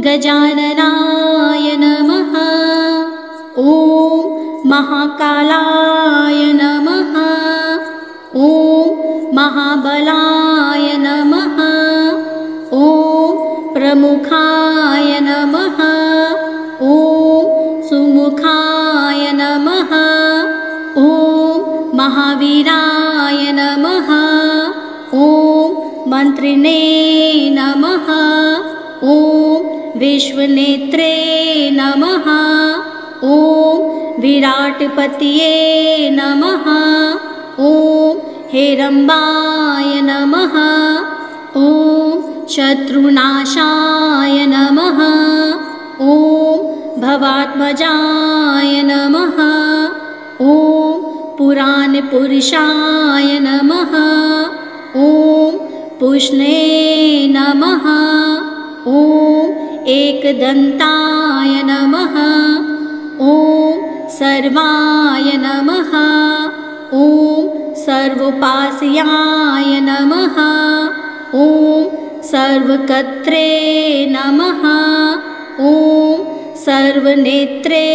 गजाननाय नमः। ॐ महाकालाय नमः। ॐ महाबलाय नमः। ॐ प्रमुखाय नमः। ॐ सुमुखाय नमः। ॐ महावीराय नमः। ॐ मन्त्रिणे नमः। ॐ विश्वनेत्रे नमः। ॐ विराटपतये नमः। ॐ हेरम्बाय नमः। ॐ शत्रुनाशाय नमः। ॐ भवात्मजाय नमः। ॐ पुराणपुरुषाय नमः। ॐ पुष्णे नमः। ॐ एकदन्ताय नमः। ॐ सर्वाय नमः। ॐ सर्वोपास्याय नमः। ॐ सर्वकर्त्रे नमः। ॐ सर्वनेत्रे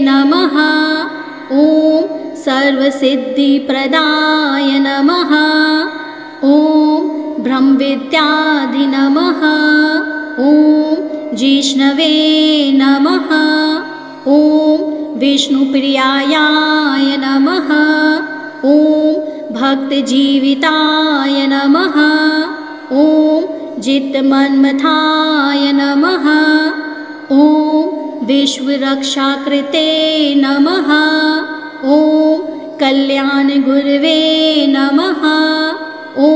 नमः। ॐ सर्वसिद्धिप्रदाय नमः। ॐ ब्रह्मविद्याधि नमः। ॐ जिष्णवे नमः। ॐ विष्णुप्रियाय नमः। ॐ भक्तजीविताय नमः। ॐ जितमन्मथाय नमः। ॐ विश्वरक्षाकृते नमः। ॐ कल्याणगुरवे नमः। ॐ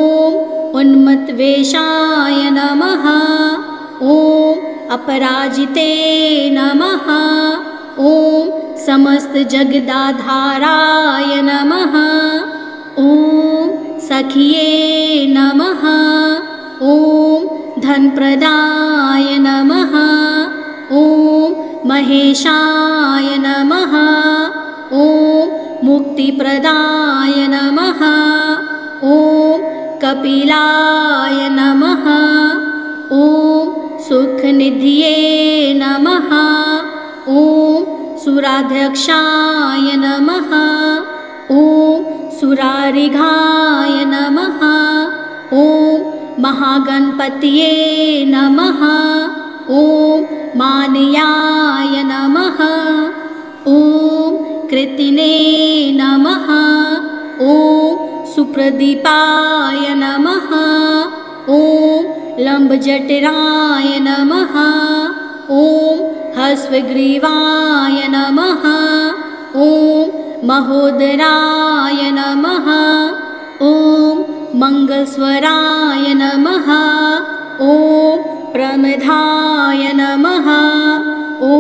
उन्मत्तवेषाय नमः। ॐ अपराजिते नमः। ॐ समस्तजगदाधाराय नमः। ॐ सखिये नमः। ॐ धनप्रदाय नमः। ॐ महेशाय नमः। ॐ मुक्तिप्रदाय नमः। ॐ कपिलाय नमः। ॐ सुखनिधये नमः। ॐ सुराध्यक्षाय नमः। ॐ सुरारिघाय नमः। ॐ महागणपतये नमः। ॐ मानयाय नमः। ॐ कृतिने नमः। ॐ सुप्रदीपाय नमः। ॐ लम्बजठराय नमः। ॐ हस्वग्रीवाय नमः। ॐ महोदराय नमः। ॐ मङ्गलस्वराय नमः। ॐ प्रमदाय नमः। ॐ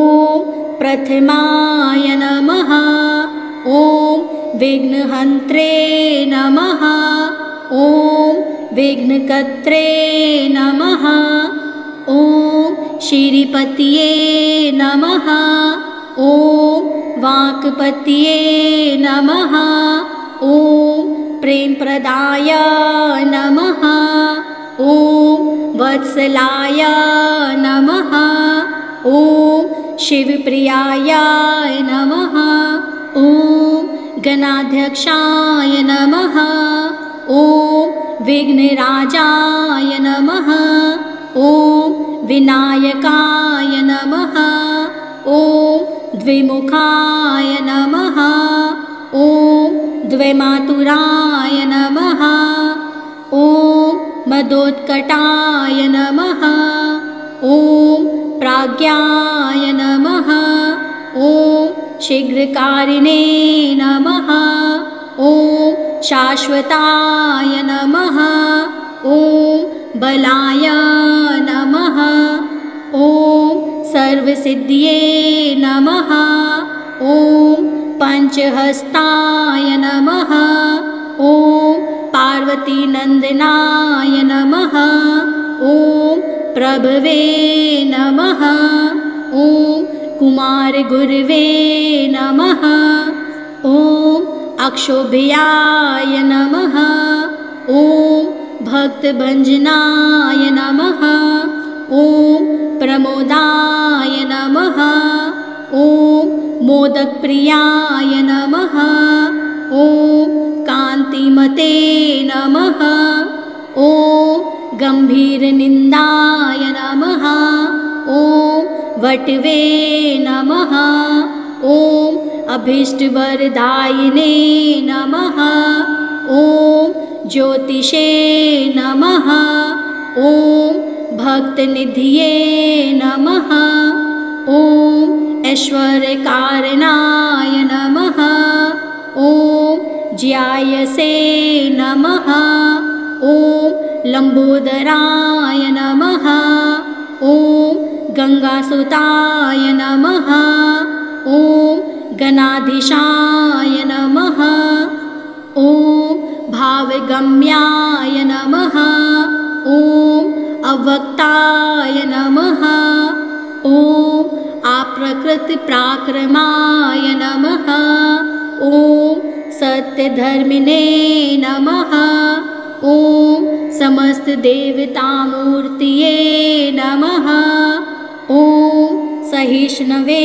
प्रथमाय नमः। ॐ विघ्नहन्त्रे नमः। ॐ विघ्नकर्त्रे नमः। ॐ श्रीपतये नमः। ॐ वाक्पतये नमः। ॐ प्रेमप्रदाय नमः। ॐ वत्सलाय नमः। ॐ शिवप्रियाय नमः। ॐ गणाध्यक्षाय नमः। ॐ विघ्नराजाय नमः। ॐ विनायकाय नमः। ॐ द्विमुखाय नमः। ॐ द्वैमातुराय नमः। ॐ मदोत्कटाय नमः। ॐ प्राज्ञाय नमः। ॐ शीघ्रकारिणे नमः। ॐ शाश्वताय नमः। ॐ बलाय नमः। ॐ सर्वसिद्धिये नमः। ॐ पञ्चहस्ताय नमः। ॐ पार्वतीनन्दनाय नमः। ॐ प्रभवे नमः। ॐ कुमारगुरवे नमः। ॐ अक्षोभ्याय नमः। ॐ भक्तभञ्जनाय नमः। ॐ प्रमोदाय नमः ॐ मोदकप्रियाय नमः ॐ कान्तिमते नमः ॐ गम्भीरनिन्दाय नमः ॐ वटवे नमः ॐ अभीष्टवरदायिने नमः ॐ ज्योतिषे नमः ॐ भक्तनिधये नमः ॐ ऐश्वर्यकारणाय नमः ॐ ज्यायसे नमः ॐ लम्बोदराय नमः ॐ गंगासुताय नमः ॐ गणाधीशाय नमः ॐ भावगम्याय नमः ॐ अव्यक्ताय नमः ॐ अप्रकृतिपराक्रमाय नमः ॐ सत्यधर्मिणे नमः ॐ समस्तदेवतामूर्तये नमः ॐ सहिष्णवे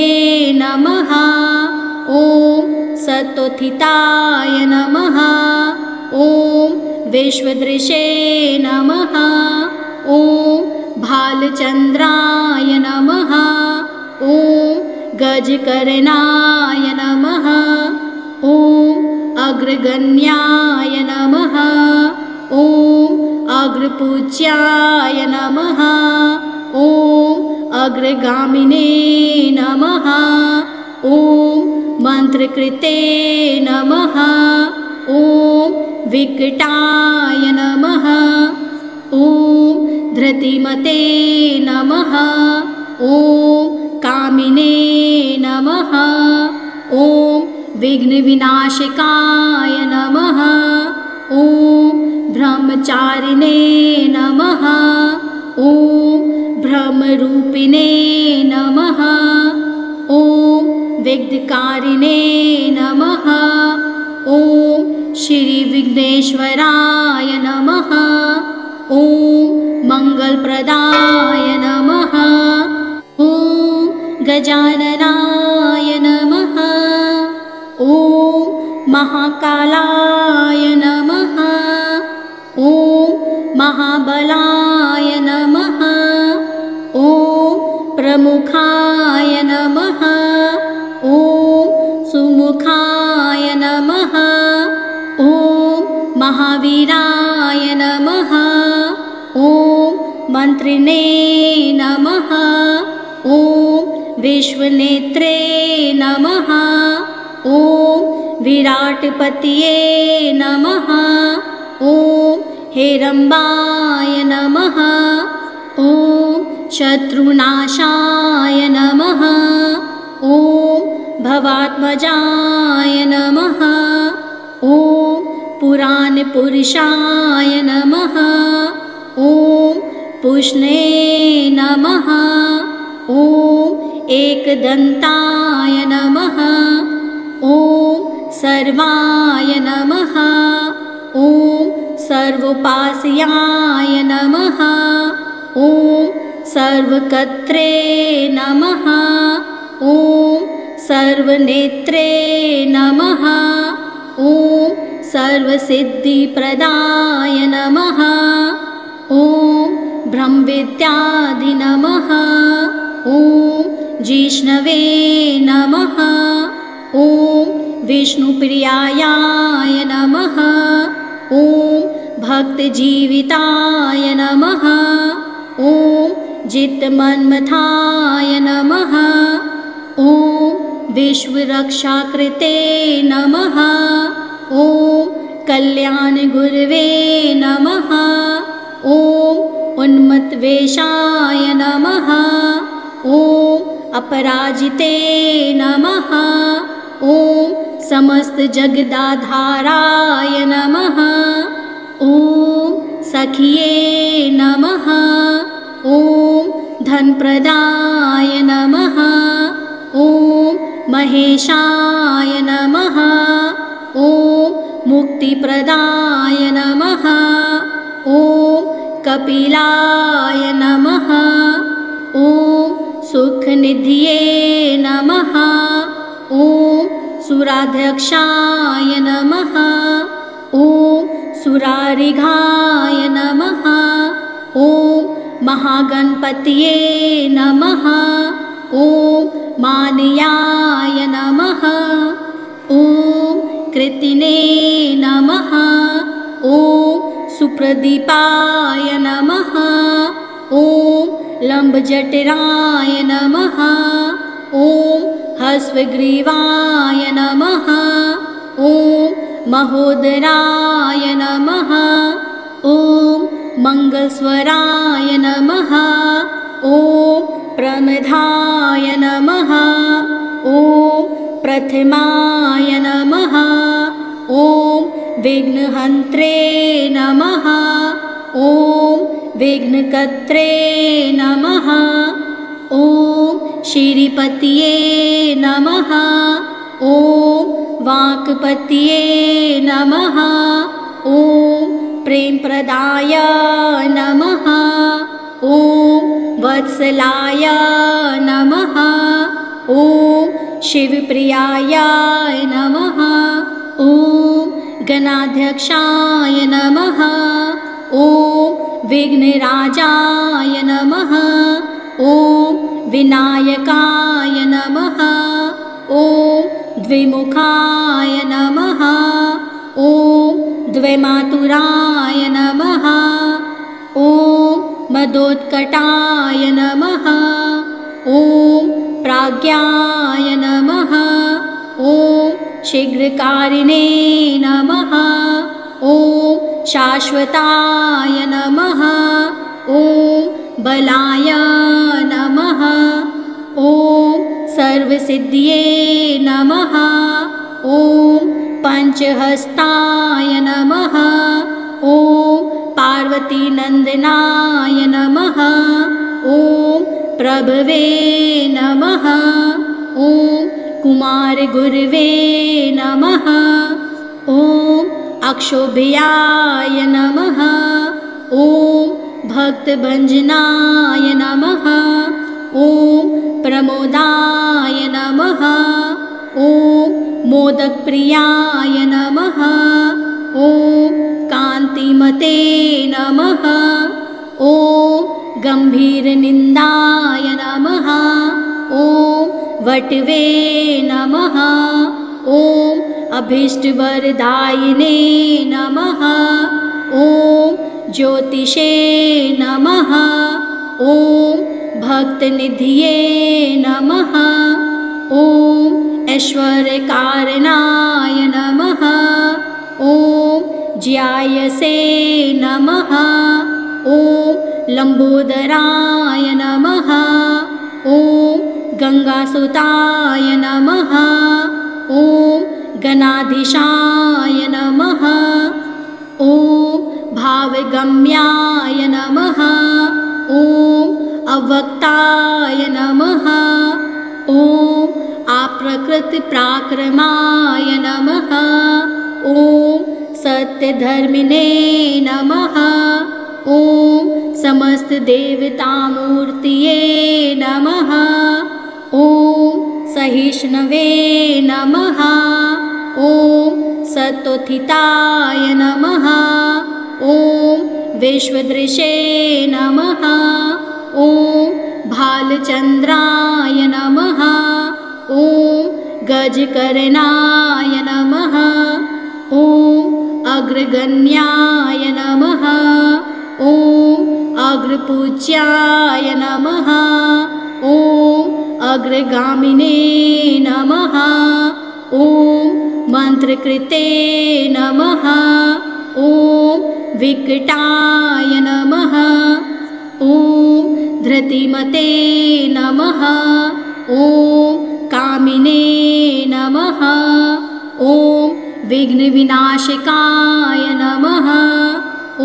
नमः ॐ सत्त्वोत्थिताय नमः ॐ विश्वदृशे नमः ॐ भालचन्द्राय नमः ॐ गजकर्णाय नमः ॐ अग्रगण्याय नमः ॐ अग्रपूज्याय नमः ॐ अग्रगामिने नमः ॐ मन्त्रकृते नमः ॐ विकटाय नमः ॐ धृतिमते नमः ॐ कामिने नमः ॐ विघ्नविनाशकाय नमः ॐ ब्रह्मचारिणे नमः ॐ ब्रह्मरूपिणे नमः ॐ विघ्नकारिणे नमः ॐ श्रीविघ्नेश्वराय नमः ॐ मङ्गलप्रदाय नमः ॐ गजाननाय नमः ॐ महाकालाय नमः ॐ महाबलाय नमः ॐ प्रमुखाय नमः ॐ सुमुखाय नमः ॐ महावीराय नमः ॐ मन्त्रिणे नमः ॐ विश्वनेत्रे नमः ॐ विराटपतये नमः ॐ हेरम्बाय नमः ॐ शत्रुनाशाय नमः ॐ भवात्मजाय नमः ॐ पुराणपुरुषाय नमः ॐ पुष्णे नमः ॐ एकदन्ताय नमः ॐ सर्वाय नमः ॐ सर्वोपास्याय नमः ॐ सर्वकर्त्रे नमः ॐ सर्वनेत्रे नमः ॐ सर्वसिद्धिप्रदाय नमः ॐ ब्रह्मविद्याधि नमः ॐ जिष्णवे नमः ॐ विष्णुप्रियाय नमः ॐ भक्तजीविताय नमः ॐ जितमन्मथाय नमः ॐ विश्वरक्षाकृते नमः ॐ कल्याणगुरवे नमः ॐ उन्मत्तवेषाय नमः ॐ अपराजिते नमः ॐ समस्तजगदाधाराय नमः ॐ सखिये नमः ॐ धनप्रदाय नमः ॐ महेशाय नमः ॐ मुक्तिप्रदाय नमः ॐ कपिलाय नमः। ॐ सुखनिधये नमः। ॐ सुराध्यक्षाय नमः। ॐ सुरारिघाय नमः। ॐ महागणपतये नमः। ॐ मानयाय नमः। ॐ कृतिने नमः। ॐ सुप्रदीपाय नमः। ॐ लम्बजठराय नमः। ॐ हस्वग्रीवाय नमः। ॐ महोदराय नमः। ॐ मङ्गलस्वराय नमः। ॐ प्रमदाय नमः। ॐ प्रथमाय नमः। ॐ विघ्नहन्त्रे नमः। ॐ विघ्नकर्त्रे नमः। ॐ श्रीपतये नमः। ॐ वाक्पतये नमः। ॐ प्रेमप्रदाय नमः। ॐ वत्सलाय नमः। ॐ शिवप्रियाय नमः। ॐ गणाध्यक्षाय नमः। ॐ विघ्नराजाय नमः। ॐ विनायकाय नमः। ॐ द्विमुखाय नमः। ॐ द्वैमातुराय नमः। ॐ मदोत्कटाय नमः। ॐ प्राज्ञाय नमः। ॐ शीघ्रकारिणे नमः। ॐ शाश्वताय नमः। ॐ बलाय नमः। ॐ सर्वसिद्धिये नमः। ॐ पञ्चहस्ताय नमः। ॐ पार्वतीनन्दनाय नमः। ॐ प्रभवे नमः। ॐ कुमारगुरवे नमः। ॐ अक्षोभ्याय नमः। ॐ भक्तभञ्जनाय नमः। ॐ प्रमोदाय नमः। ॐ मोदकप्रियाय नमः। ॐ कान्तिमते नमः। ॐ गम्भीरनिन्दाय नमः। ॐ वटवे नमः। ॐ अभीष्टवरदायिने नमः। ॐ ज्योतिषे नमः। ॐ भक्तनिधये नमः। ॐ ऐश्वर्यकारणाय नमः। ॐ ज्यायसे नमः। ॐ लम्बोदराय नमः। ॐ गंगासुताय नमः। ॐ गणाधीशाय नमः। ॐ भावगम्याय नमः। ॐ अव्यक्ताय नमः। ॐ अप्रकृतिपराक्रमाय नमः। ॐ सत्यधर्मिणे नमः। ॐ समस्तदेवतामूर्तये नमः। ॐ सहिष्णवे नमः। ॐ सत्त्वस्थिताय नमः। ॐ विश्वदृशे नमः। ॐ भालचन्द्राय नमः। ॐ गजकर्णाय नमः। ॐ अग्रगण्याय नमः। ॐ अग्रपूज्याय नमः। ॐ अग्रगामिने नमः। ॐ मन्त्रकृते नमः। ॐ विकटाय नमः। ॐ धृतिमते नमः। ॐ कामिने नमः। ॐ विघ्नविनाशकाय नमः।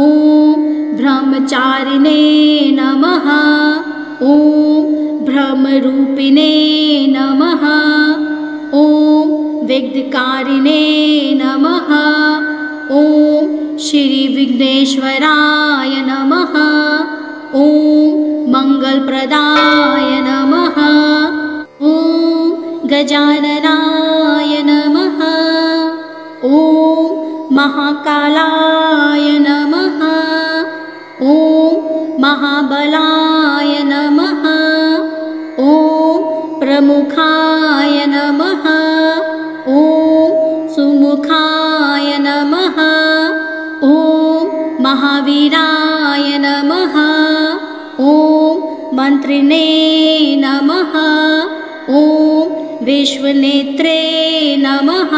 ॐ ब्रह्मचारिणे नमः। ॐ ब्रह्मरूपिणे नमः। ॐ विघ्नकारिणे नमः। ॐ श्री विघ्नेश्वराय नमः। ॐ मंगलप्रदाय नमः। ॐ गजाननाय नमः। ॐ महाकालाय नमः। ॐ महाबलाय नमः। ॐ प्रमुखाय नमः। ॐ सुमुखाय नमः। ॐ महावीराय नमः। ॐ मन्त्रिणे नमः। ॐ विश्वनेत्रे नमः।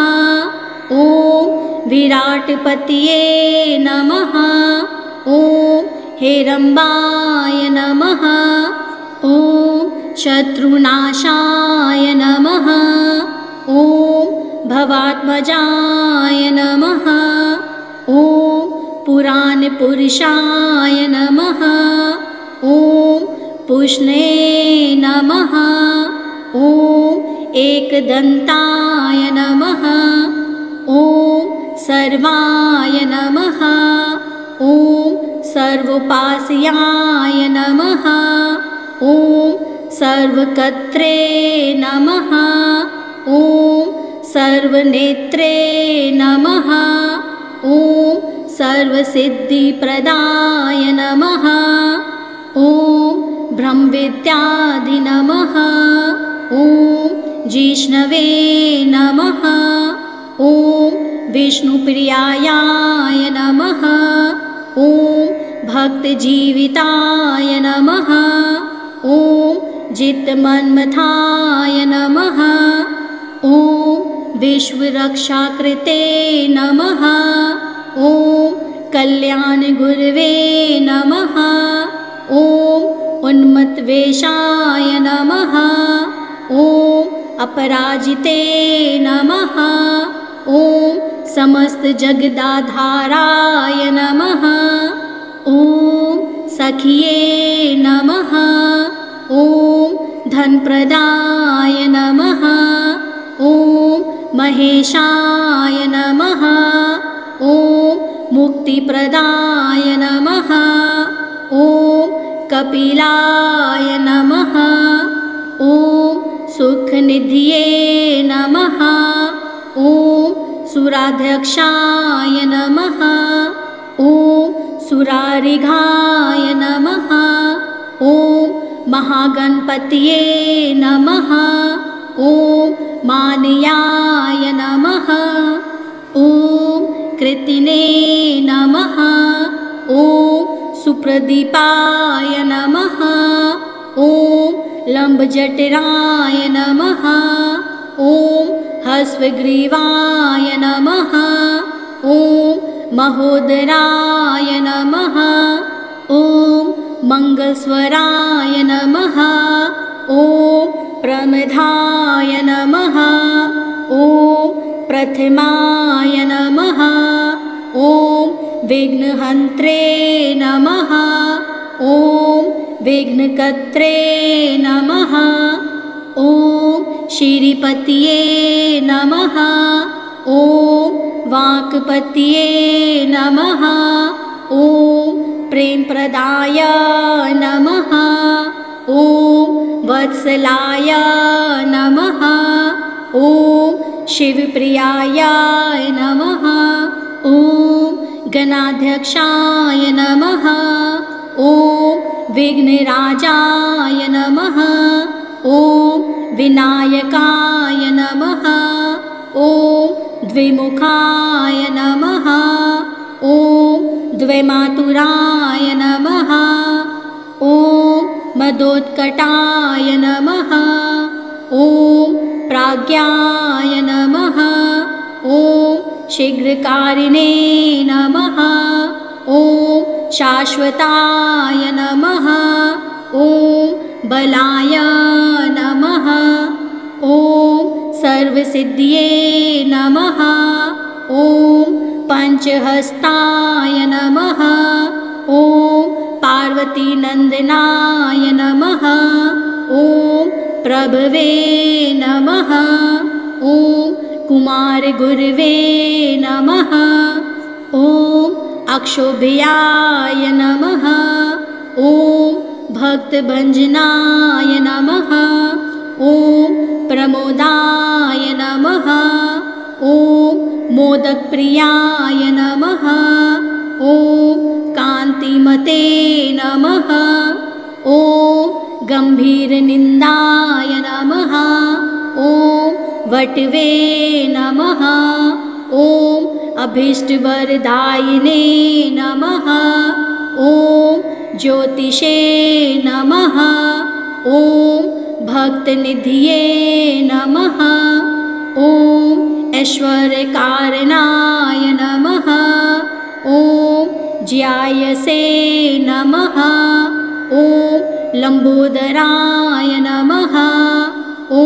ॐ विराटपतये नमः। ॐ हेरम्बाय नमः। ॐ शत्रुनाशाय नमः। ॐ भवात्मजाय नमः। ॐ पुराणपुरुषाय नमः। ॐ पुष्णे नमः। ॐ एकदन्ताय नमः। ॐ सर्वाय नमः। ॐ सर्वोपास्याय नमः। ॐ सर्वकर्त्रे नमः। ॐ सर्वनेत्रे नमः। ॐ सर्वसिद्धिप्रदाय नमः। ॐ ब्रह्मविद्याधि नमः। ॐ जिष्णवे नमः। ॐ विष्णुप्रियाय नमः। ॐ भक्तजीविताय नमः। ॐ जितमन्मथाय नमः। ॐ विश्वरक्षाकृते नमः। ॐ कल्याणगुरवे नमः। ॐ उन्मत्तवेषाय नमः। ॐ अपराजिते नमः। ॐ समस्तजगदाधाराय नमः। ॐ सखिये नमः। ॐ धनप्रदाय नमः। ॐ महेशाय नमः। ॐ मुक्तिप्रदाय नमः। ॐ कपिलाय नमः। ॐ सुखनिधये नमः। ॐ सुराध्यक्षाय नमः। ॐ सुरारिघाय नमः। ॐ महागणपतये नमः। ॐ मानयाय नमः। ॐ कृतिने नमः। ॐ सुप्रदीपाय नमः। ॐ लम्बजठराय नमः। ॐ हस्वग्रीवाय नमः। ॐ महोदराय नमः। ॐ मंगलस्वराय नमः। ॐ प्रमदाय नमः। ॐ प्रथमाय नमः। ॐ विघ्नहन्त्रे नमः। ॐ विघ्नकर्त्रे नमः। ॐ श्रीपतये नमः। ॐ वाक्पतये नमः। ॐ प्रेमप्रदाय नमः। ॐ वत्सलाय नमः। ॐ शिवप्रियाय नमः। ॐ गणाध्यक्षाय नमः। ॐ विघ्नराजाय नमः। ॐ विनायकाय नमः। ॐ द्विमुखाय नमः। ॐ द्वैमातुराय नमः। ॐ मदोत्कटाय नमः। ॐ प्राज्ञाय नमः। ॐ शीघ्रकारिणे नमः। ॐ शाश्वताय नमः। ॐ बलाय नमः। ॐ सर्वसिद्धिये नमः। ॐ पंचहस्ताय नमः। ॐ पार्वतीनन्दनाय नमः। ॐ प्रभवे नमः। ॐ कुमारगुरवे नमः। ॐ अक्षोभ्याय नमः। ॐ भक्तभञ्जनाय नमः। ॐ प्रमोदाय नमः। ॐ मोदकप्रियाय नमः। ॐ कान्तिमते नमः। ॐ गम्भीरनिन्दाय नमः। ॐ वटवे नमः। ॐ अभीष्टवरदायिने नमः। ॐ ज्योतिषे नमः। ॐ भक्तनिधये नमः। ॐ ऐश्वर्यकारणाय नमः। ॐ ज्यायसे नमः। ॐ लम्बोदराय नमः। ॐ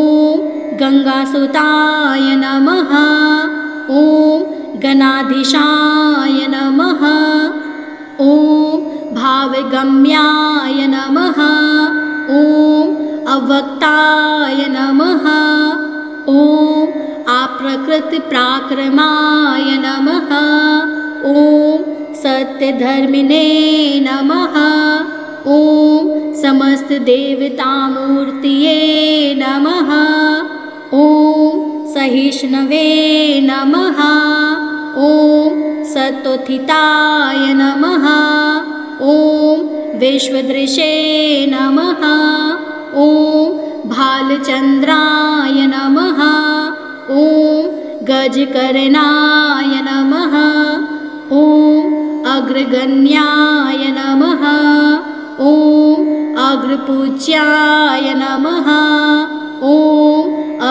गंगासुताय नमः। ॐ गणाधीशाय नमः। ॐ भावगम्याय नमः। ॐ अव्यक्ताय नमः। ॐ अप्रकृतिपराक्रमाय नमः। ॐ सत्यधर्मिणे नमः। ॐ समस्तदेवतामूर्तये नमः। ॐ सहिष्णवे नमः। ॐ सत्त्वोत्थिताय नमः। ॐ विश्वदृशे नमः। ॐ भालचन्द्राय नमः। ॐ गजकर्णाय नमः। ॐ अग्रगण्याय नमः। ॐ अग्रपूज्याय नमः। ॐ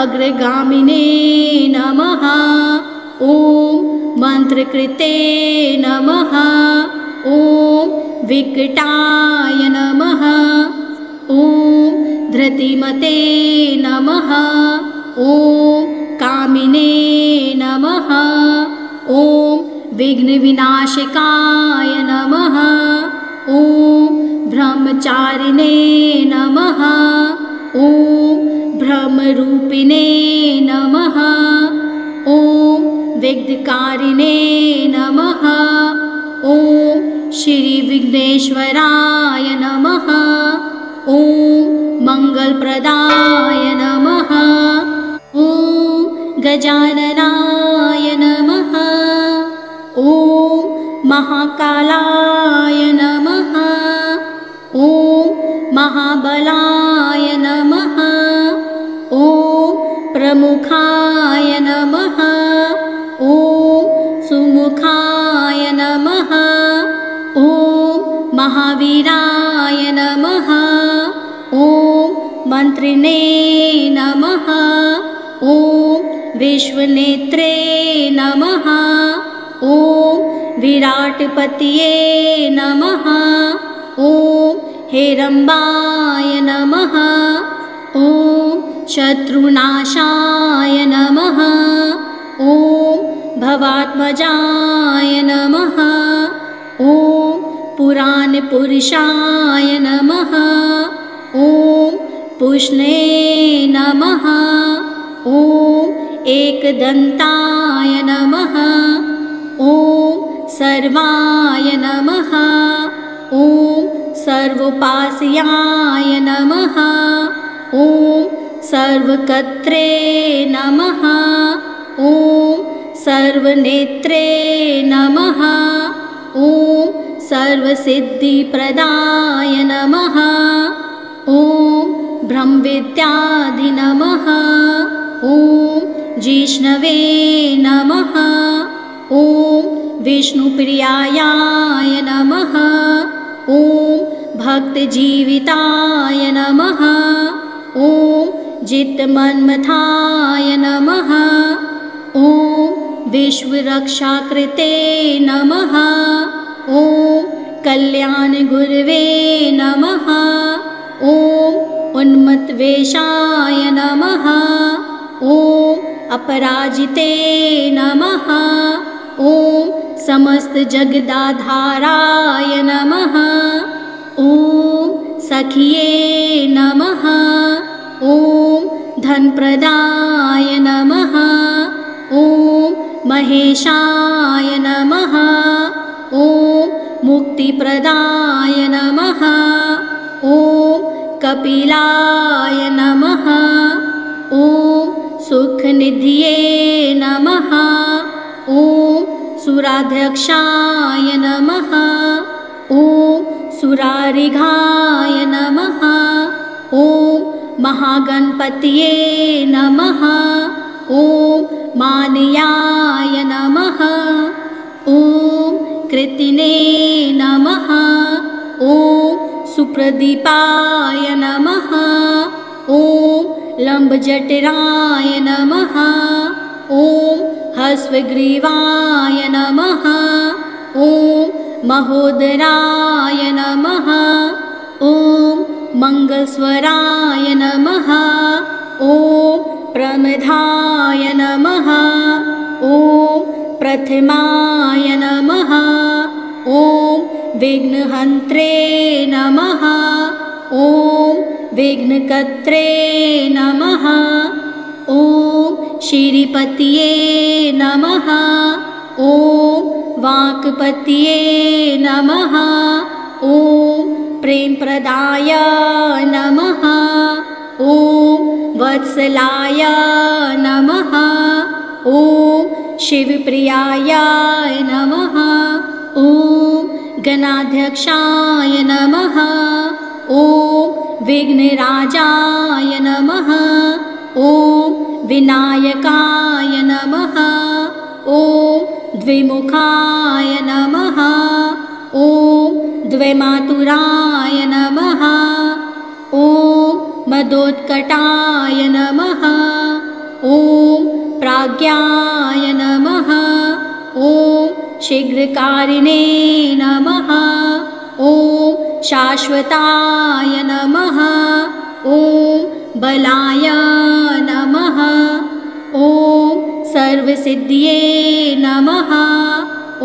अग्रगामिने नमः। ॐ मन्त्रकृते नमः। ॐ विकटाय नमः। ॐ धृतिमते नमः। ॐ कामिने नमः। ॐ विघ्नविनाशकाय नमः। ॐ ब्रह्मचारिणे नमः। ॐ ब्रह्मरूपिणे नमः। ॐ विघ्नकारिणे नमः। ॐ श्रीविघ्नेश्वराय नमः। ॐ मङ्गलप्रदाय नमः। ॐ गजाननाय नमः। ॐ महाकालाय नमः। ॐ महाबलाय नमः। ॐ प्रमुखाय नमः। ॐ सुमुखाय नमः। ॐ महावीराय नमः। ॐ मन्त्रिणे नमः। ॐ विश्वनेत्रे नमः। ॐ विराटपतये नमः। ॐ हेरम्बाय नमः। ॐ शत्रुनाशाय नमः। ॐ भवात्मजाय नमः। ॐ पुराणपुरुषाय नमः। ॐ पुष्णे नमः। ॐ एकदन्ताय नमः। ॐ सर्वाय नमः। ॐ सर्वोपास्याय नमः। ॐ सर्वकर्त्रे नमः। ॐ सर्वनेत्रे नमः। ॐ सर्वसिद्धिप्रदाय नमः। ॐ ब्रह्मविद्याधि नमः। ॐ जिष्णवे नमः। ॐ विष्णुप्रियाय नमः। ॐ भक्तजीविताय नमः। ॐ जितमन्मथाय नमः। ॐ विश्वरक्षाकृते नमः। ॐ कल्याणगुरवे नमः। ॐ उन्मत्तवेषाय नमः। ॐ अपराजिते नमः। ॐ समस्तजगदाधाराय नमः। ॐ सखिये नमः। ॐ धनप्रदाय नमः। ॐ महेशाय नमः। ॐ धनप्रदाय नमः। ॐ कपिलाय नमः। ॐ सुखनिधये नमः। ॐ सुराध्यक्षाय नमः। ॐ सुरारिघाय नमः। ॐ महागणपतये नमः। ॐ मानयाय नमः। ॐ कृतिने नमः। ॐ सुप्रदीपाय नमः। ॐ लम्बजठराय नमः। ॐ हस्वग्रीवाय नमः। ॐ महोदराय नमः। ॐ मङ्गलस्वराय नमः। ॐ प्रमदाय नमः। ॐ प्रथमाय नमः। ॐ विघ्नहन्त्रे नमः। ॐ विघ्नकर्त्रे नमः। ॐ श्रीपतये नमः। ॐ वाक्पतये नमः। ॐ प्रेमप्रदाय नमः। ॐ वत्सलाय नमः। ॐ शिवप्रियाय नमः। ॐ गणाध्यक्षाय नमः। ॐ विघ्नराजाय नमः। ॐ विनायकाय नमः। ॐ द्विमुखाय नमः। ॐ द्वैमातुराय नमः। ॐ मदोत्कटाय नमः। ॐ प्राज्ञाय नमः। ॐ शीघ्रकारिणे नमः। ॐ शाश्वताय नमः। ॐ बलाय नमः। ॐ सर्वसिद्धिये नमः।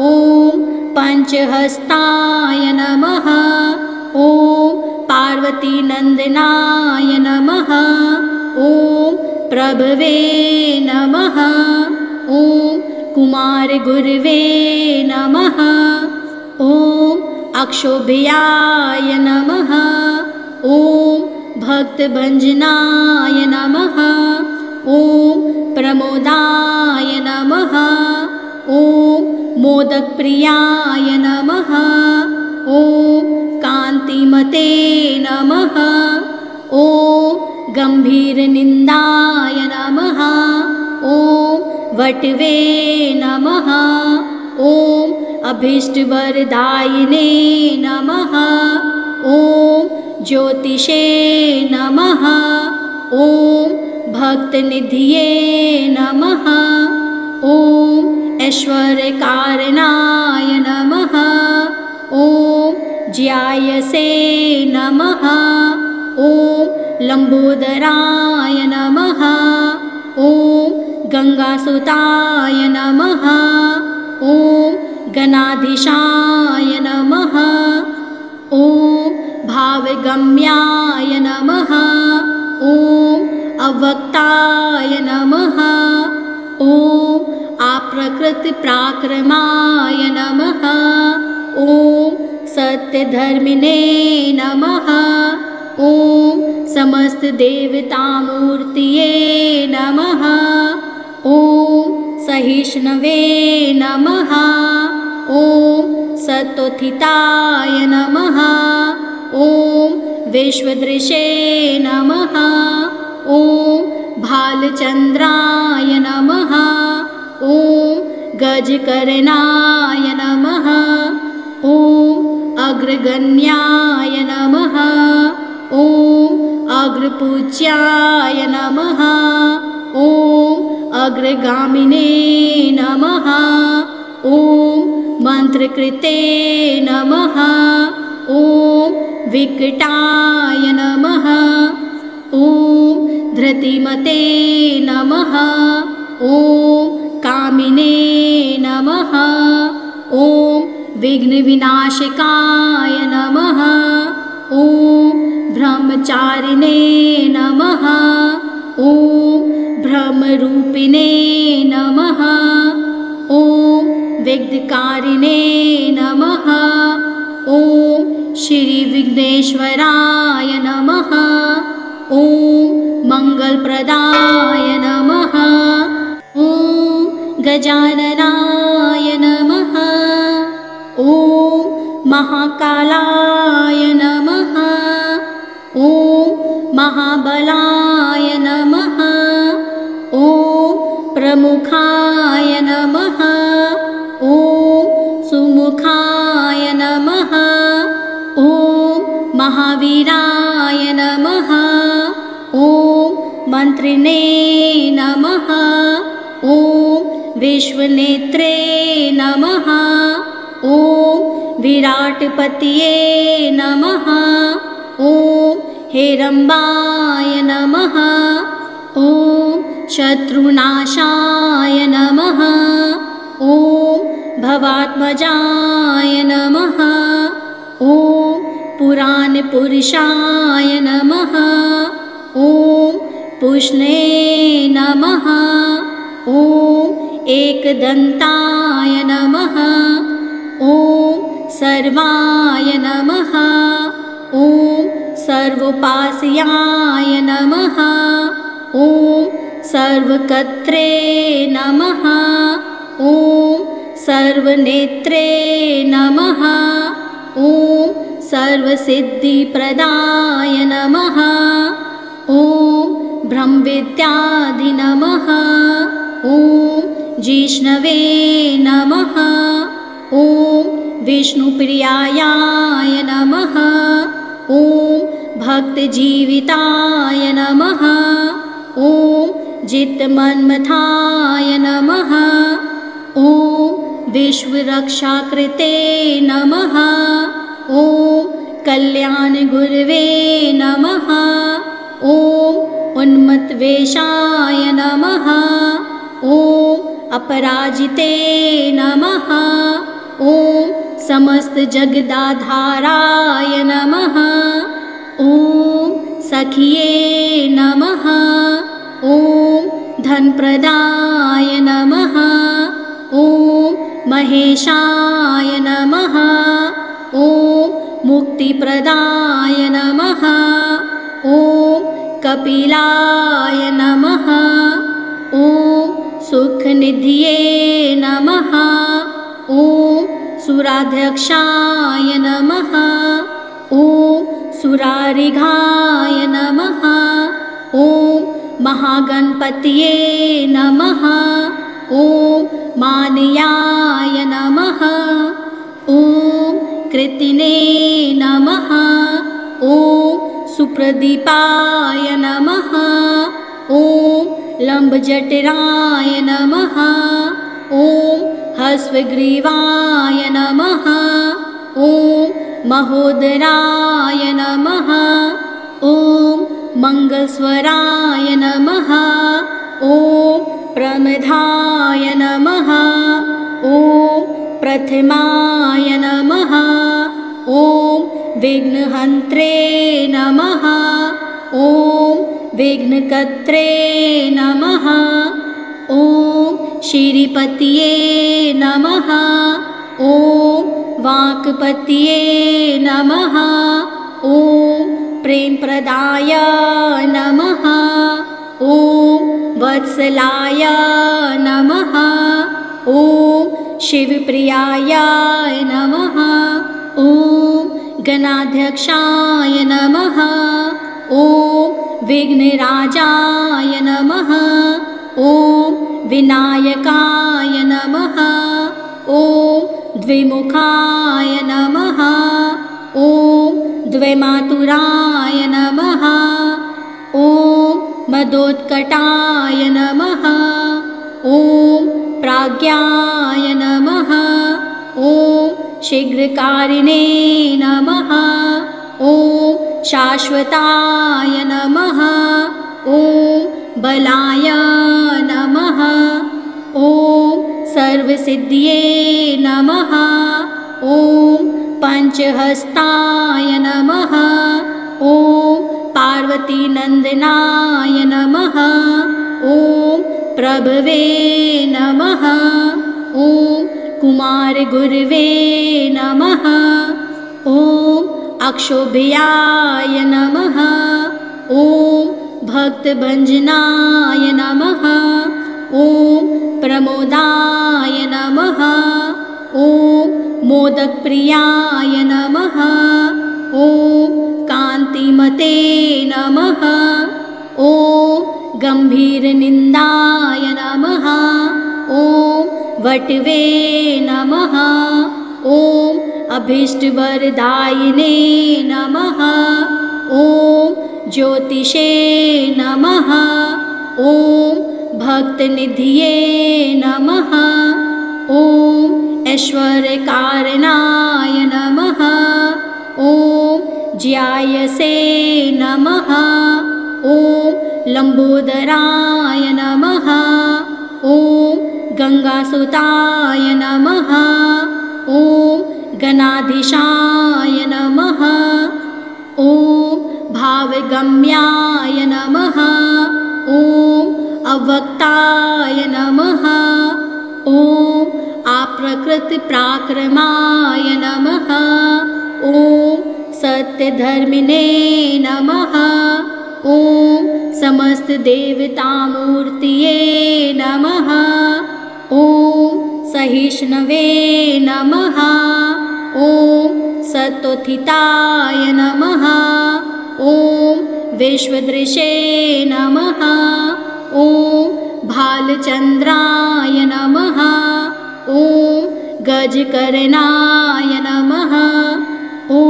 ॐ पञ्चहस्ताय नमः। ॐ पार्वतीनन्दनाय नमः। ॐ प्रभवे नमः। ॐ कुमारगुरवे नमः। ॐ अक्षोभ्याय नमः। ॐ भक्तभञ्जनाय नमः। ॐ प्रमोदाय नमः। ॐ मोदकप्रियाय नमः। ॐ कान्तिमते नमः। ॐ गम्भीरनिन्दाय नमः। ॐ वटवे नमः। ॐ अभीष्टवरदायिने नमः। ॐ ज्योतिषे नमः। ॐ भक्तनिधये नमः। ॐ ऐश्वर्यकारणाय नमः। ॐ ज्यायसे नमः। ॐ लम्बोदराय नमः। ॐ गंगासुताय नमः। ॐ गणाधीशाय नमः। ॐ भावगम्याय नमः। ॐ अव्यक्ताय नमः। ॐ अप्रकृतिपराक्रमाय नमः। ॐ सत्यधर्मिणे नमः। ॐ समस्तदेवतामूर्तये नमः। ॐ सहिष्णवे नमः। ॐ सत्त्वोत्थिताय नमः। ॐ विश्वदृशे नमः। ॐ भालचन्द्राय नमः। ॐ गजकर्णाय नमः। ॐ अग्रगण्याय नमः। ॐ अग्रपूज्याय नमः। ॐ अग्रगामिने नमः। ॐ मन्त्रकृते नमः। ॐ विकटाय नमः। ॐ धृतिमते नमः। ॐ कामिने नमः। ॐ विघ्नविनाशकाय नमः। ॐ ब्रह्मचारिणे नमः। ॐ ब्रह्मरूपिणे नमः। ॐ विघ्नकारिणे नमः। ॐ विघ्नेश्वराय नमः। ॐ मंगलप्रदाय नमः। ॐ गजाननाय नमः। ॐ महाकालाय नमः। ॐ महाबलाय नमः। ॐ प्रमुखाय नमः। ॐ सुमुखाय नमः। ॐ महावीराय नमः। ॐ मन्त्रिणे नमः। ॐ विश्वनेत्रे नमः। ॐ विराटपतये नमः। ॐ हेरम्बाय नमः। ॐ शत्रुनाशाय नमः। ॐ भवात्मजाय नमः। ॐ पुराणपुरुषाय नमः। ॐ पुष्णे नमः। ॐ एकदन्ताय नमः। ॐ सर्वाय नमः। ॐ सर्वोपास्याय नमः। ॐ सर्वकर्त्रे नमः। ॐ सर्वनेत्रे नमः। ॐ सर्वसिद्धिप्रदाय नमः। ॐ ब्रह्मविद्याधि नमः। ॐ जिष्णवे नमः। ॐ विष्णुप्रियाय नमः। ॐ भक्तजीविताय नमः। ॐ जितमन्मथाय नमः। ॐ विश्वरक्षाकृते नमः। ॐ कल्याणगुरवे नमः। ॐ उन्मत्तवेषाय नमः। ॐ अपराजिते नमः। ॐ समस्तजगदाधाराय नमः। ॐ सखिये नमः। ॐ धनप्रदाय नमः। ॐ महेशाय नमः। ॐ मुक्तिप्रदाय नमः। ॐ कपिलाय नमः। ॐ सुखनिधये नमः। ॐ सुराध्यक्षाय नमः। ॐ सुरारिघाय नमः। ॐ महागणपतये नमः। ॐ मानयाय नमः। ॐ कृतिने नमः। ॐ सुप्रदीपाय नमः। ॐ लम्बजठराय नमः। ॐ हस्वग्रीवाय नमः। ॐ महोदराय नमः। ॐ मंगलस्वराय नमः। ॐ प्रमदाय नमः। ॐ प्रथमाय नमः। ॐ विघ्नहन्त्रे नमः। ॐ विघ्नकर्त्रे नमः। ॐ श्रीपतये नमः। ॐ वाक्पतये नमः। ॐ प्रेमप्रदाय नमः। ॐ वत्सलाय नमः। ॐ शिवप्रियाय नमः। ॐ गणाध्यक्षाय नमः। ॐ विघ्नराजाय नमः। ॐ विनायकाय नमः। ॐ द्विमुखाय नमः। ॐ द्वैमातुराय नमः। ॐ मदोत्कटाय नमः। ॐ प्राज्ञाय नमः। ॐ शीघ्रकारिणे नमः। ॐ शाश्वताय नमः। ॐ बलाय नमः। ॐ सर्वसिद्धिये नमः। ॐ पंचहस्ताय नमः। ॐ पार्वतीनन्दनाय नमः। ॐ प्रभवे नमः। ॐ कुमारगुरवे नमः। ॐ अक्षोभ्याय नमः। ॐ भक्तभञ्जनाय नमः। ॐ प्रमोदाय नमः। ॐ मोदकप्रियाय नमः। ॐ कान्तिमते नमः। ॐ गम्भीरनिन्दाय नमः। ॐ वटवे नमः। ॐ अभीष्टवरदायिने नमः। ॐ ज्योतिषे नमः। ॐ भक्तनिधये नमः। ॐ ऐश्वर्यकारणाय नमः। ॐ ज्यायसे नमः। ॐ लम्बोदराय नमः। ॐ गंगासुताय नमः। ॐ गणाधीशाय नमः। ॐ भावगम्याय नमः। ॐ अव्यक्ताय नमः। ॐ अप्रकृतिपराक्रमाय नमः। ॐ सत्यधर्मिणे नमः। ॐ समस्तदेवतामूर्तये नमः। ॐ सहिष्णवे नमः। ॐ सत्त्वोत्थिताय नमः। ॐ विश्वदृशे नमः। ॐ भालचन्द्राय नमः। ॐ गजकर्णाय नमः। ॐ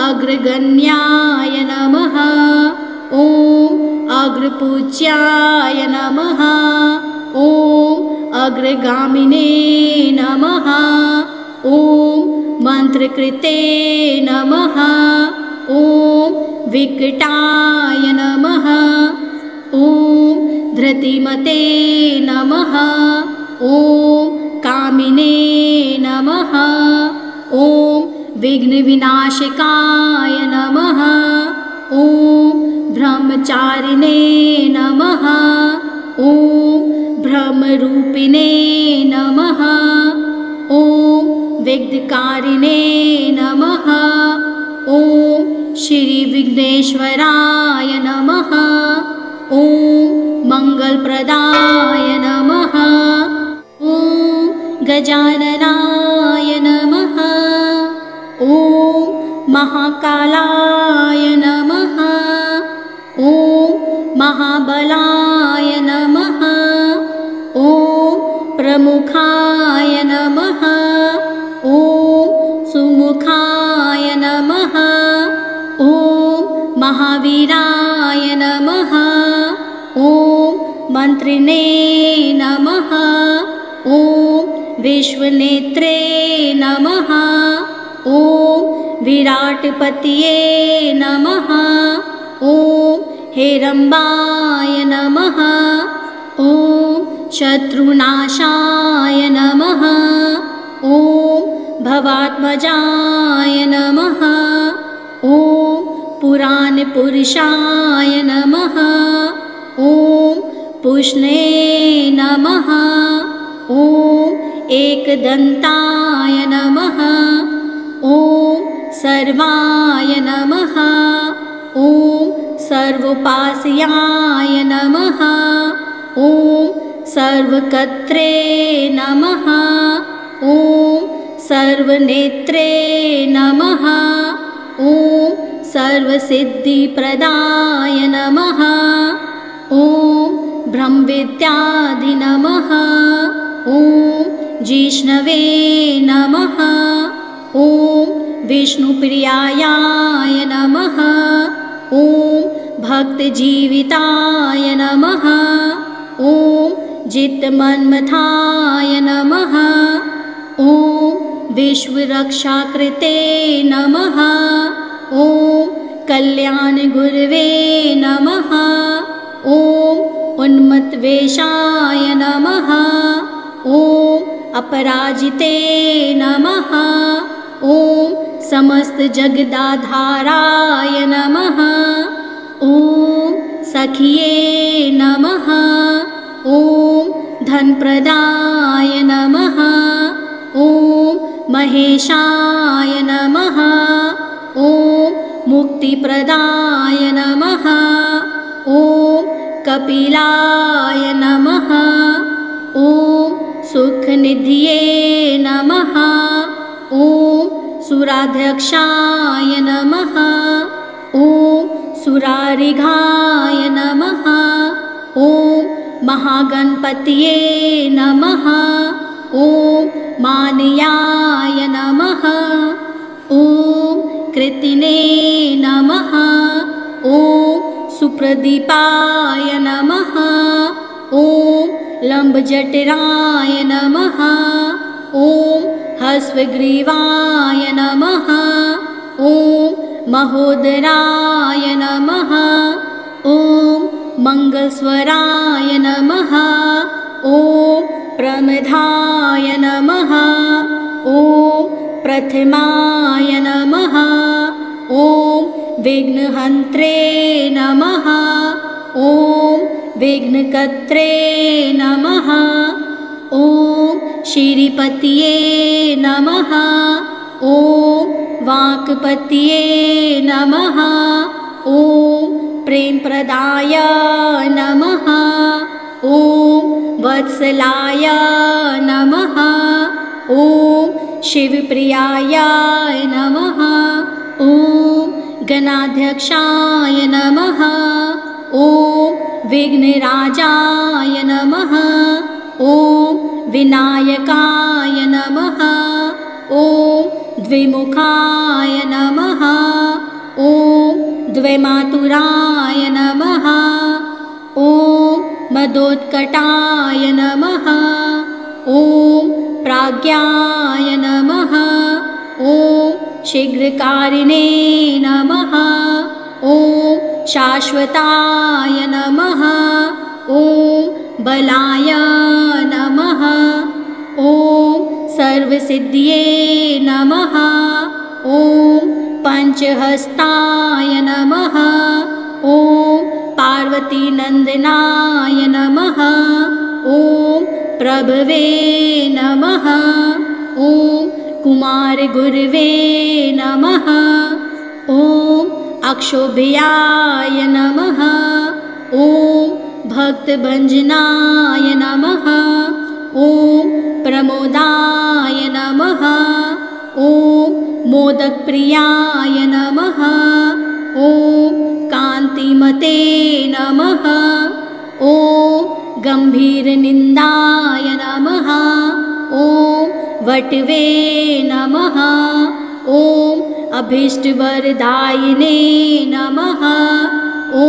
अग्रगण्याय नमः। ॐ अग्रपूज्याय नमः। ॐ अग्रगामिने नमः। ॐ मन्त्रकृते नमः। ॐ विकटाय नमः। ॐ धृतिमते नमः। ॐ कामिने नमः। ॐ विघ्नविनाशकाय नमः। ॐ ब्रह्मचारिणे नमः। ॐ ब्रह्मरूपिणे नमः। ॐ विघ्नकारिणे नमः। ॐ श्रीविघ्नेश्वराय नमः। ॐ मङ्गलप्रदाय नमः। ॐ गजाननाय नमः। ॐ महाकालाय नमः। ॐ महाबलाय नमः। ॐ प्रमुखाय नमः। ॐ सुमुखाय नमः। ॐ महावीराय नमः। ॐ मन्त्रिणे नमः। ॐ विश्वनेत्रे नमः। ॐ विराटपतये नमः। ॐ हेरम्बाय नमः। ॐ शत्रुनाशाय नमः। ॐ भवात्मजाय नमः। ॐ पुराणपुरुषाय नमः। ॐ पुष्णे नमः। ॐ एकदन्ताय नमः। ॐ सर्वाय नमः। ॐ सर्वोपास्याय नमः। ॐ सर्वकर्त्रे नमः। ॐ सर्वनेत्रे नमः। ॐ सर्वसिद्धिप्रदाय नमः। ॐ ब्रह्मविद्याधि नमः। ॐ जिष्णवे नमः। ॐ विष्णुप्रियाय नमः। ॐ भक्तजीविताय नमः। ॐ जितमन्मथाय नमः। ॐ विश्वरक्षाकृते नमः। ॐ कल्याणगुरवे नमः। ॐ उन्मत्तवेषाय नमः। ॐ अपराजिते नमः। ॐ समस्तजगदाधाराय नमः। ॐ सखिये नमः। ॐ धनप्रदाय नमः। ॐ महेशाय नमः। ॐ मुक्तिप्रदाय नमः। ॐ कपिलाय नमः। ॐ सुखनिधये नमः। ॐ सुराध्यक्षाय नमः। ॐ सुरारिघाय नमः। ॐ महागणपतये नमः। ॐ मानयाय नमः। ॐ कृतिने नमः। ॐ सुप्रदीपाय नमः। ॐ लम्बजठराय नमः। ॐ हस्वग्रीवाय नमः। ॐ महोदराय नमः। ॐ मङ्गलस्वराय नमः। ॐ प्रमदाय नमः। ॐ प्रथमाय नमः। ॐ विघ्नहन्त्रे नमः। ॐ विघ्नकर्त्रे नमः। ॐ श्रीपतये नमः। ॐ वाक्पतये नमः। ॐ प्रेमप्रदाय नमः। ॐ वत्सलाय नमः। ॐ शिवप्रियाय नमः। ॐ गणाध्यक्षाय नमः। ॐ विघ्नराजाय नमः। ॐ विनायकाय नमः। ॐ द्विमुखाय नमः। ॐ द्वैमातुराय नमः। ॐ मदोत्कटाय नमः। ॐ प्राज्ञाय नमः। ॐ शीघ्रकारिणे नमः। ॐ शाश्वताय नमः। ॐ बलाय नमः। ॐ सर्वसिद्धिये नमः। ॐ पञ्चहस्ताय नमः। ॐ पार्वतीनन्दनाय नमः। ॐ प्रभवे नमः। ॐ कुमारगुरवे नमः। ॐ अक्षोभ्याय नमः। ॐ भक्तभञ्जनाय नमः। ॐ प्रमोदाय नमः। ॐ मोदकप्रियाय नमः। ॐ कान्तिमते नमः। ॐ गम्भीरनिन्दाय नमः। ॐ वटवे नमः। ॐ अभीष्टवरदायिने नमः। ॐ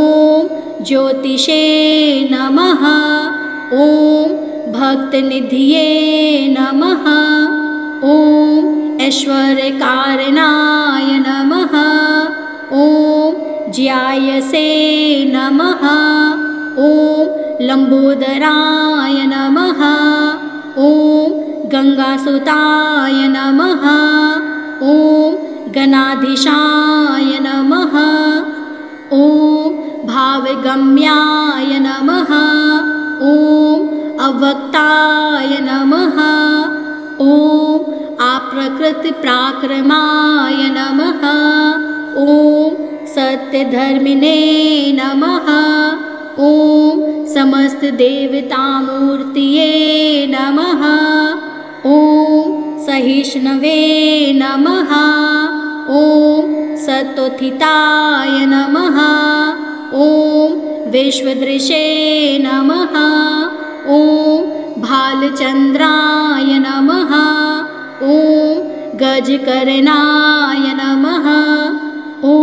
ज्योतिषे नमः। ॐ भक्तनिधये नमः। ॐ ऐश्वर्यकारणाय नमः। ॐ ज्यायसे नमः। ॐ लम्बोदराय नमः। ॐ गंगासुताय नमः। ॐ गणाधीशाय नमः। ॐ भावगम्याय नमः। ॐ अव्यक्ताय नमः। ॐ अप्रकृतिपराक्रमाय नमः। ॐ सत्यधर्मिणे नमः। ॐ समस्तदेवतामूर्तये नमः। ॐ सहिष्णवे नमः। ॐ सत्त्वस्थिताय नमः। ॐ विश्वदृशे नमः। ॐ भालचन्द्राय नमः। ॐ गजकर्णाय नमः। ॐ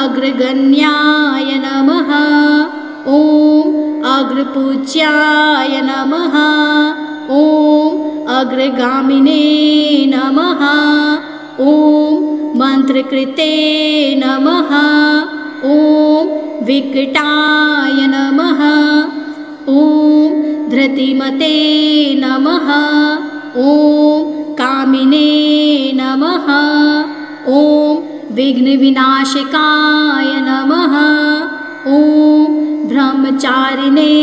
अग्रगण्याय नमः। ॐ अग्रपूज्याय नमः। ॐ अग्रगामिने नमः। ॐ मन्त्रकृते नमः। ॐ विकटाय नमः। ॐ धृतिमते नमः। ॐ कामिने नमः। ॐ विघ्नविनाशकाय नमः। ॐ ब्रह्मचारिणे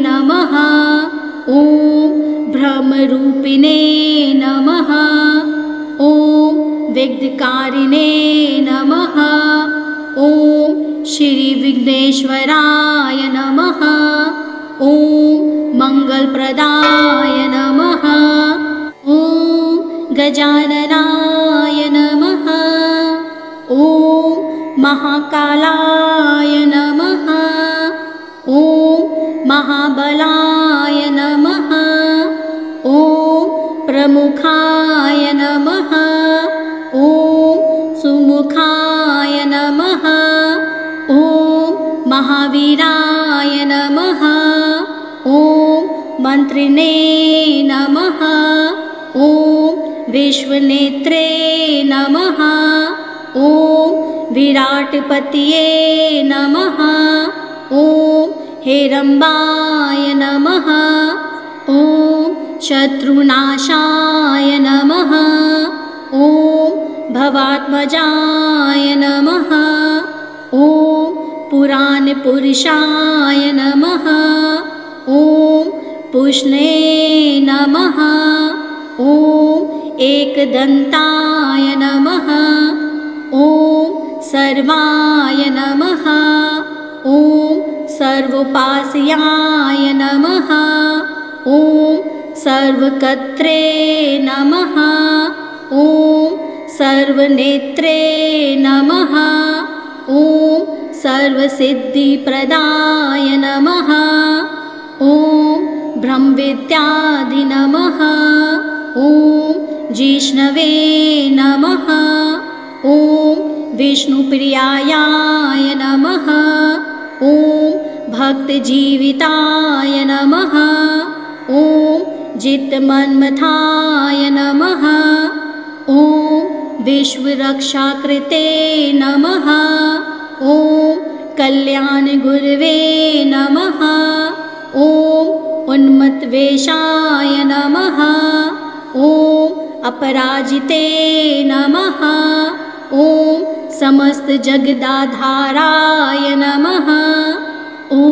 नमः। ॐ ब्रह्मरूपिणे नमः। ॐ विघ्नकारिणे नमः। श्री विघ्नेश्वराय नमः। ॐ मंगलप्रदाय नमः। ॐ गजाननाय नमः। ॐ महाकालाय नमः। ॐ महाबलाय नमः। ॐ प्रमुखाय नमः। ॐ सुमुखाय नमः। ॐ महावीराय नमः। ॐ मन्त्रिणे नमः। ॐ विश्वनेत्रे नमः। ॐ विराटपतये नमः। ॐ हेरम्बाय नमः। ॐ शत्रुनाशाय नमः। ॐ भवात्मजाय नमः। ॐ पुराणपुरुषाय नमः। ॐ पुष्णे नमः। ॐ एकदन्ताय नमः। ॐ सर्वाय नमः। ॐ सर्वोपास्याय नमः। ॐ सर्वकर्त्रे नमः। ॐ सर्वनेत्रे नमः। ॐ सर्वसिद्धिप्रदाय नमः। ॐ ब्रह्मविद्याधि नमः। ॐ जिष्णवे नमः। ॐ विष्णुप्रियाय नमः। ॐ भक्तजीविताय नमः। ॐ जितमन्मथाय नमः। ॐ विश्वरक्षाकृते नमः। ॐ कल्याणगुरवे नमः। ॐ उन्मत्तवेषाय नमः। ॐ अपराजिते नमः। ॐ समस्तजगदाधाराय नमः। ॐ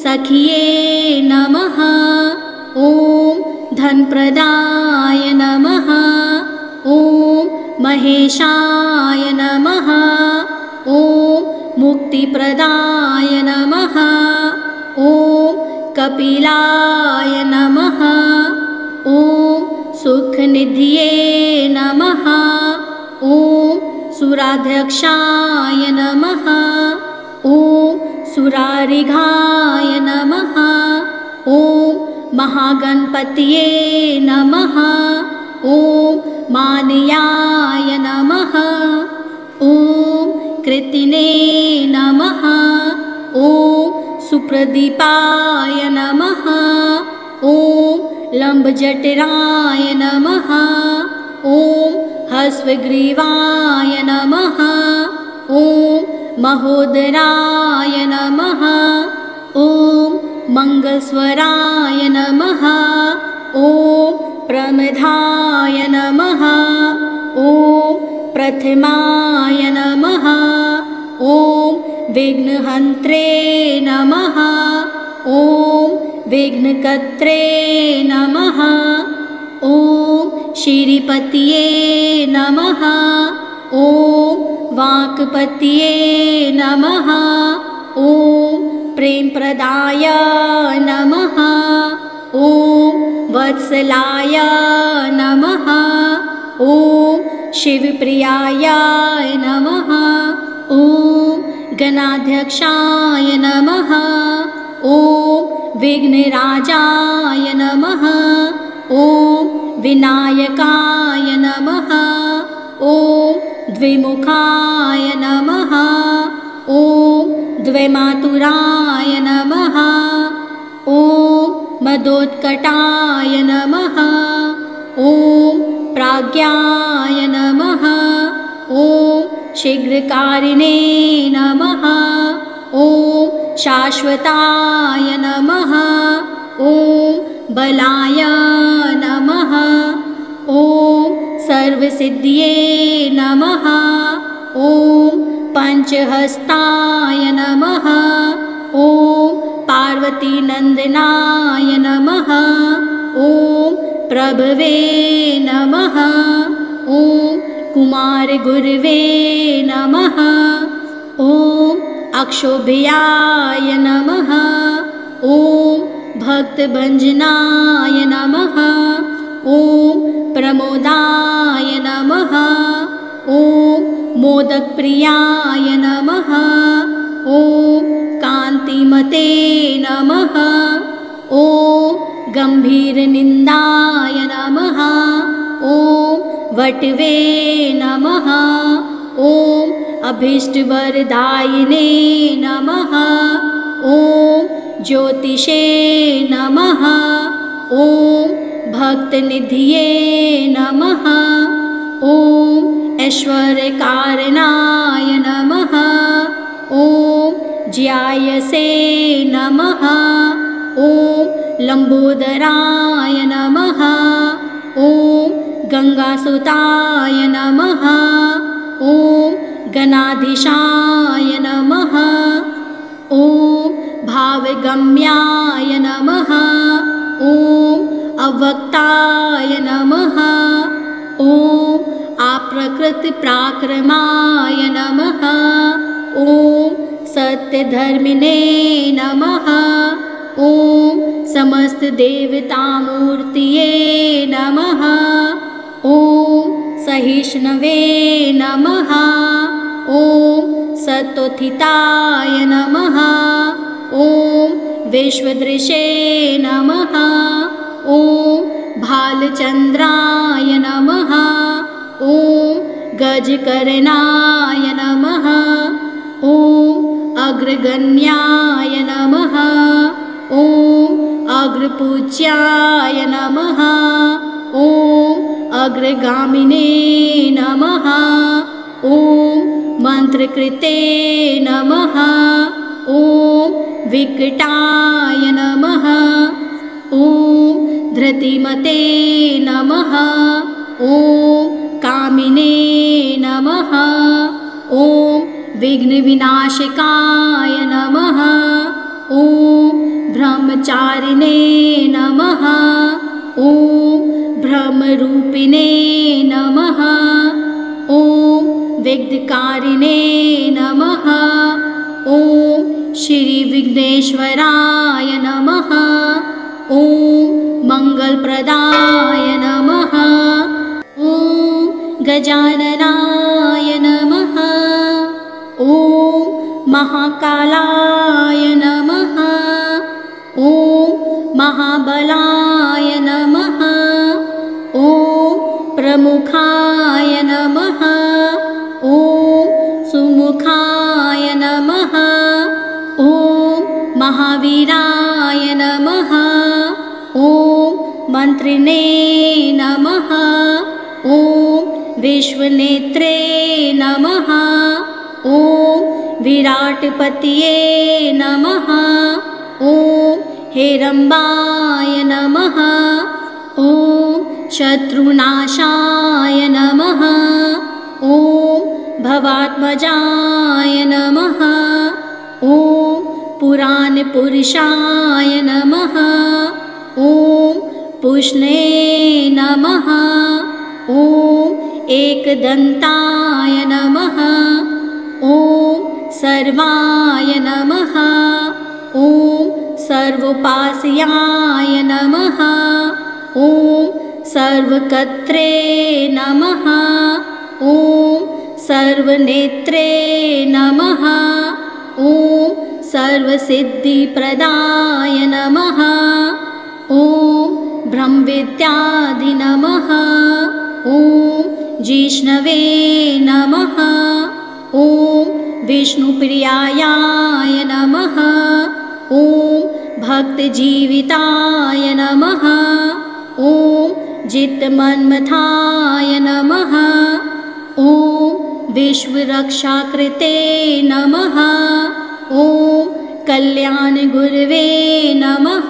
सखिये नमः। ॐ धनप्रदाय नमः। ॐ महेशाय नमः। ॐ मुक्तिप्रदाय नमः। ॐ कपिलाय नमः। ॐ सुखनिधये नमः। ॐ सुराध्यक्षाय नमः। ॐ सुरारिघाय नमः। ॐ महागणपतये नमः। ॐ मानयाय नमः। ॐ कृतिने नमः। ॐ सुप्रदीपाय नमः। ॐ लंबजठराय नमः। ॐ हस्वग्रीवाय नमः। ॐ महोदराय नमः। ॐ मंगलस्वराय नमः। ॐ प्रमदाय नमः। ॐ प्रथमाय नमः। ॐ विघ्नहन्त्रे नमः। ॐ विघ्नकर्त्रे नमः। ॐ श्रीपतये नमः। ॐ वाक्पतये नमः। ॐ प्रेमप्रदाय नमः। ॐ वत्सलाय नमः। ॐ शिवप्रियाय नमः। ॐ गणाध्यक्षाय नमः। ॐ विघ्नराजाय नमः। ॐ विनायकाय नमः। ॐ द्विमुखाय नमः। ॐ द्वैमातुराय नमः। ॐ मदोत्कटाय नमः। ॐ प्राज्ञाय नमः। ॐ शीघ्रकारिणे नमः। ॐ शाश्वताय नमः। ॐ बलाय नमः। ॐ सर्वसिद्धिये नमः। ॐ पंचहस्ताय नमः। ॐ पार्वतीनन्दनाय नमः। ॐ प्रभवे नमः। ॐ कुमारगुरवे नमः। ॐ अक्षोभ्याय नमः। ॐ भक्तभञ्जनाय नमः। ॐ प्रमोदाय नमः। ॐ मोदकप्रियाय नमः। ॐ कान्तिमते नमः। ॐ गम्भीरनिन्दाय नमः। ॐ वटवे नमः। ॐ अभीष्टवरदायिने नमः। ॐ ज्योतिषे नमः। ॐ भक्तनिधये नमः। ॐ ऐश्वर्यकारणाय नमः। ॐ ज्यायसे नमः। ॐ लम्बोदराय नमः। ॐ गंगासुताय नमः। ॐ गणाधीशाय नमः। ॐ भावगम्याय नमः। ॐ अव्यक्ताय नमः। ॐ अप्रकृतिपराक्रमाय नमः। ॐ सत्यधर्मिणे नमः। ॐ समस्तदेवतामूर्तये नमः। ॐ सहिष्णवे नमः। ॐ सत्त्वोत्थिताय नमः। ॐ विश्वदृशे नमः। ॐ भालचन्द्राय नमः। ॐ गजकर्णाय नमः। ॐ अग्रगण्याय नमः। ॐ अग्रपूज्याय नमः। ॐ अग्रगामिने नमः। ॐ मन्त्रकृते नमः। ॐ विकटाय नमः। ॐ धृतिमते नमः। ॐ कामिने नमः। ॐ विघ्नविनाशकाय नमः। ॐ ब्रह्मचारिणे नमः। ॐ ब्रह्मरूपिणे नमः। ॐ विघ्नकारिणे नमः। ॐ श्रीविघ्नेश्वराय नमः। ॐ मङ्गलप्रदाय नमः। ॐ गजाननाय नमः। ॐ महाकालाय नमः। ॐ महाबलाय नमः। ॐ प्रमुखाय नमः। ॐ सुमुखाय नमः। ॐ महावीराय नमः। ॐ मन्त्रिणे नमः। ॐ विश्वनेत्रे नमः। ॐ विराटपतये नमः। ॐ हेरम्बाय नमः। ॐ शत्रुनाशाय नमः। ॐ भवात्मजाय नमः। ॐ पुराणपुरुषाय नमः। ॐ पुष्णे नमः। ॐ एकदन्ताय नमः। ॐ सर्वाय नमः। ॐ सर्वोपास्याय नमः। ॐ सर्वकर्त्रे नमः। ॐ सर्वनेत्रे नमः। ॐ सर्वसिद्धिप्रदाय नमः। ॐ ब्रह्मविद्याधि नमः। ॐ जिष्णवे नमः। ॐ विष्णुप्रियाय नमः। ॐ भक्तजीविताय नमः। ॐ जितमन्मथाय नमः। ॐ विश्वरक्षाकृते नमः। ॐ कल्याणगुरवे नमः।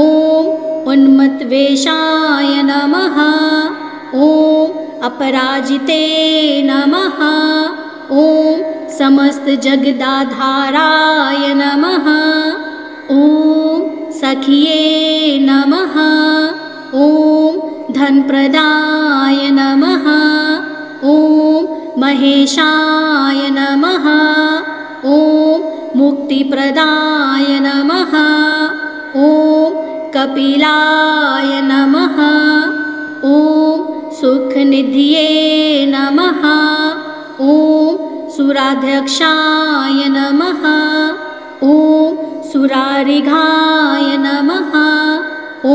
ॐ उन्मत्तवेषाय नमः। ॐ अपराजिते नमः। ॐ समस्तजगदाधाराय नमः। ॐ सखिये नमः। ॐ धनप्रदाय नमः। ॐ महेशाय नमः। ॐ मुक्तिप्रदाय नमः। ॐ कपिलाय नमः। ॐ सुखनिधये नमः। ॐ सुराध्यक्षाय नमः। ॐ सुरारिघाय नमः। ॐ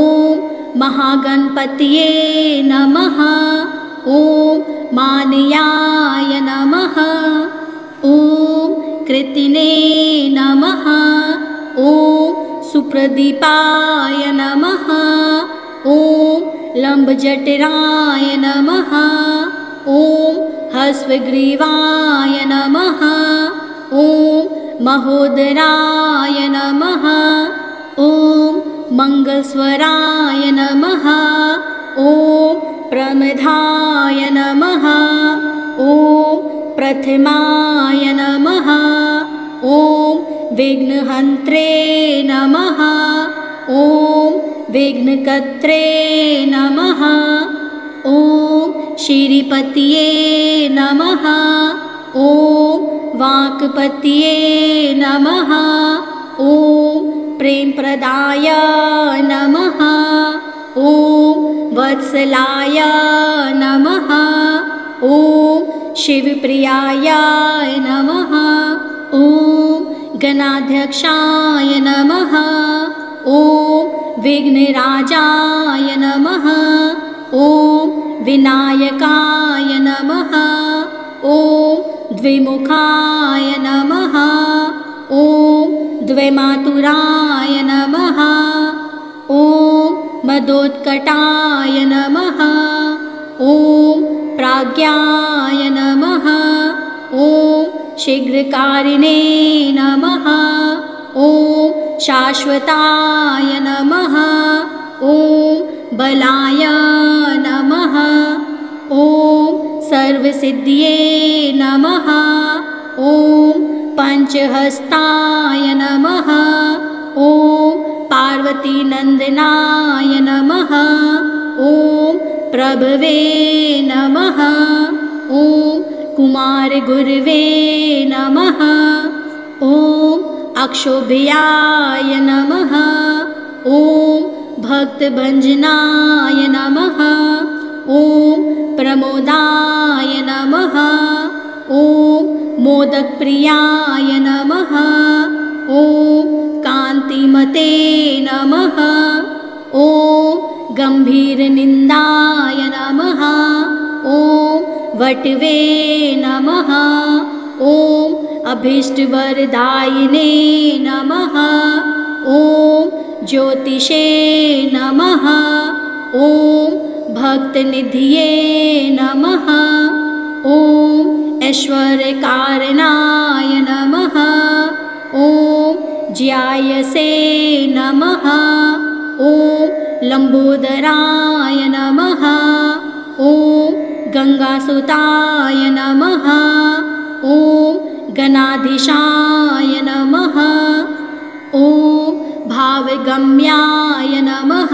महागणपतये नमः। ॐ मानयाय नमः। ॐ कृतिने नमः। ॐ सुप्रदीपाय नमः। ॐ लम्बजठराय नमः। ॐ हस्वग्रीवाय नमः। ॐ महोदराय नमः। ॐ मङ्गलस्वराय नमः। ॐ प्रमदाय नमः। ॐ प्रथमाय नमः। ॐ विघ्नहन्त्रे नमः। ॐ विघ्नकर्त्रे नमः। ॐ श्रीपतये नमः। ॐ वाक्पतये नमः। ॐ प्रेमप्रदाय नमः। ॐ वत्सलाय नमः। ॐ शिवप्रियाय नमः। ॐ गणाध्यक्षाय नमः। ॐ विघ्नराजाय नमः। ॐ विनायकाय नमः। ॐ द्विमुखाय नमः। ॐ द्वैमातुराय नमः। ॐ मदोत्कटाय नमः। ॐ प्राज्ञाय नमः। ॐ शीघ्रकारिणे नमः। ॐ शाश्वताय नमः। ॐ बलाय नमः। ॐ सर्वसिद्धिये नमः। ॐ पञ्चहस्ताय नमः। ॐ पार्वतीनन्दनाय नमः। ॐ प्रभवे नमः। ॐ कुमारगुरवे नमः। ॐ अक्षोभ्याय नमः। ॐ भक्तभञ्जनाय नमः। ॐ प्रमोदाय नमः। ॐ मोदकप्रियाय नमः। ॐ कान्तिमते नमः। ॐ गम्भीरनिन्दाय नमः। ॐ वटवे नमः। ॐ अभीष्टवरदायिने नमः। ॐ ज्योतिषे नमः। ॐ भक्तनिधये नमः। ॐ ऐश्वर्यकारणाय नमः। ॐ ज्यायसे नमः। ॐ लम्बोदराय नमः। ॐ गङ्गासुताय नमः। ॐ गणाधीशाय नमः। ॐ भावगम्याय नमः।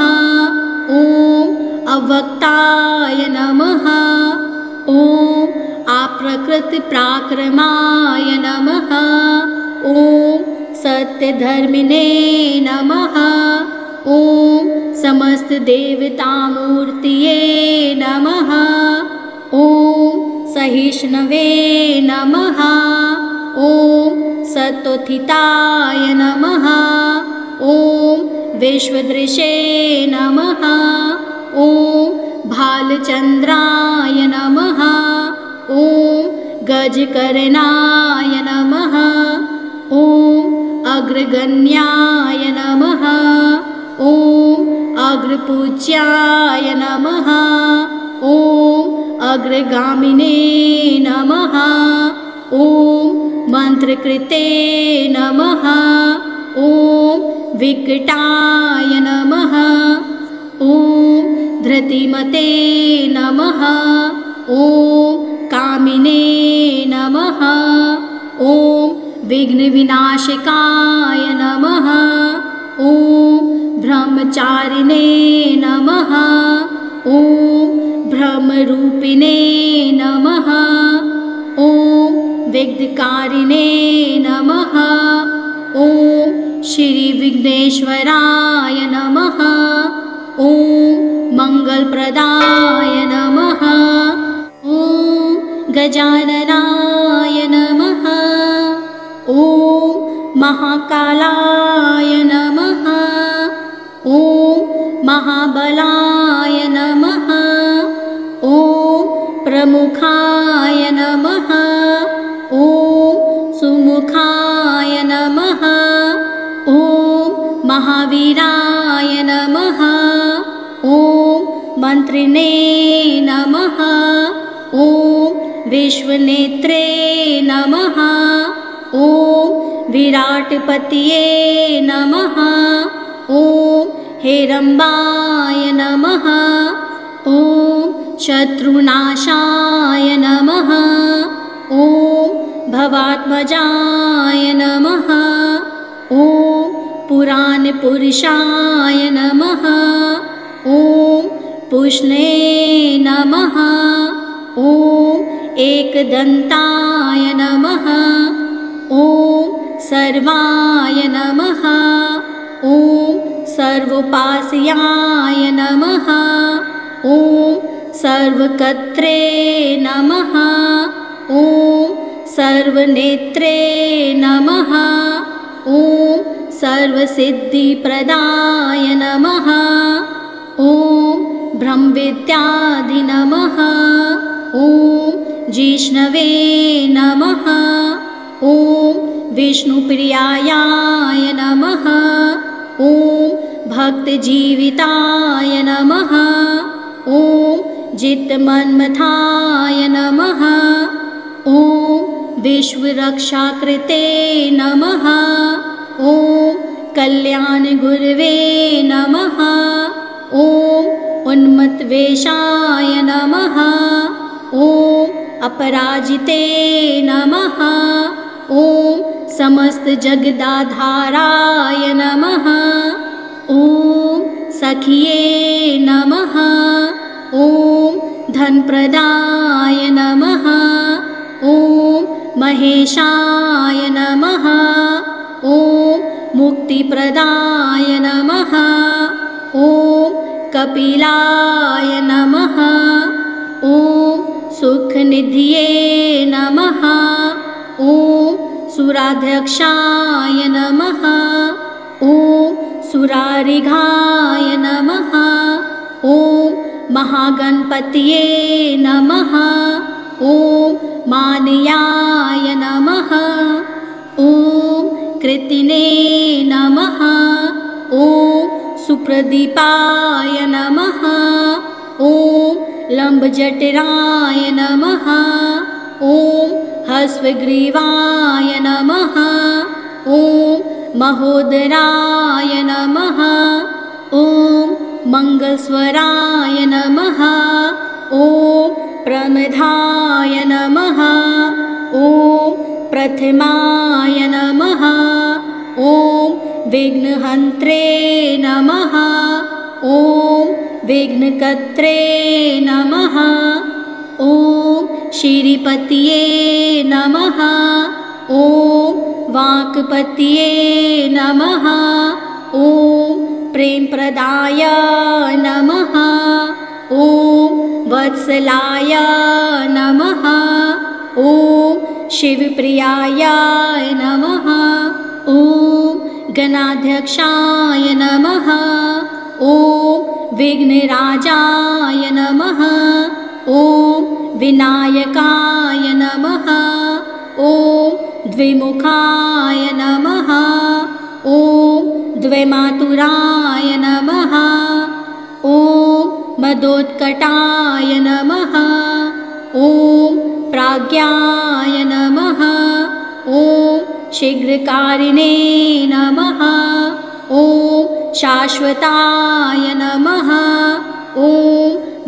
ॐ अव्यक्ताय नमः। ॐ अप्रकृतिपराक्रमाय नमः। ॐ सत्यधर्मिणे नमः। ॐ समस्तदेवतामूर्तये नमः। ॐ सहिष्णवे नमः। ॐ सत्त्वस्थिताय नमः। ॐ विश्वदृशे नमः। ॐ भालचन्द्राय नमः। ॐ गजकर्णाय नमः। ॐ अग्रगण्याय नमः। ॐ अग्रपूज्याय नमः। ॐ अग्रगामिने नमः। ॐ मन्त्रकृते नमः। ॐ विकटाय नमः। ॐ धृतिमते नमः। ॐ कामिने नमः। ॐ विघ्नविनाशकाय नमः। ॐ ब्रह्मचारिणे नमः। ॐ ब्रह्मरूपिणे नमः। ॐ विघ्नकारिणे नमः। महेश्वराय नमः। ॐ मंगलप्रदाय नमः। ॐ गजाननाय नमः। ॐ महाकालाय नमः। ॐ महाबलाय नमः। ॐ प्रमुखाय नमः। ॐ सुमुखाय नमः। ॐ महावीराय नमः। ॐ मन्त्रिणे नमः। ॐ विश्वनेत्रे नमः। ॐ विराटपतये नमः। ॐ हेरम्बाय नमः। ॐ शत्रुनाशाय नमः। ॐ भवात्मजाय नमः। ॐ पुराणपुरुषाय नमः। ॐ पुष्णे नमः। ॐ एकदन्ताय नमः। ॐ सर्वाय नमः। ॐ सर्वोपास्याय नमः। ॐ सर्वकर्त्रे नमः। ॐ सर्वनेत्रे नमः। ॐ सर्वसिद्धिप्रदाय नमः। ॐ ब्रह्मविद्याधि नमः। ॐ जिष्णवे नमः। ॐ विष्णुप्रियाय नमः। ॐ भक्तजीविताय नमः। ॐ जितमन्मथाय नमः। ॐ विश्वरक्षाकृते नमः। ॐ कल्याणगुरवे नमः। ॐ उन्मत्तवेषाय नमः। ॐ अपराजिते नमः। ॐ समस्तजगदाधाराय नमः। ॐ सखिये नमः। ॐ धनप्रदाय नमः। ॐ महेशाय नमः। ॐ मुक्तिप्रदाय नमः। ॐ कपिलाय नमः। ॐ सुखनिधिये नमः। ॐ सुराध्यक्षाय नमः। ॐ सुरारिघाय नमः। ॐ महागणपतये नमः। ॐ मानयाय नमः। ॐ कृतिने नमः। ॐ सुप्रदीपाय नमः। ॐ लम्बजठराय नमः। ॐ हस्वग्रीवाय नमः। ॐ महोदराय नमः। ॐ मंगलस्वराय नमः। ॐ प्रमदाय नमः। ॐ प्रथमाय नमः। ॐ विघ्नहन्त्रे नमः। ॐ विघ्नकर्त्रे नमः। ॐ श्रीपतये नमः। ॐ वाक्पतये नमः। ॐ प्रेमप्रदाय नमः। ॐ वत्सलाय नमः। ॐ शिवप्रियाय नमः। ॐ गणाध्यक्षाय नमः। ॐ विघ्नराजाय नमः। ॐ विनायकाय नमः। ॐ द्विमुखाय नमः। ॐ द्वैमातुराय नमः। ॐ मदोत्कटाय नमः। ॐ प्राज्ञाय नमः। ॐ शीघ्रकारिणे नमः। ॐ शाश्वताय नमः। ॐ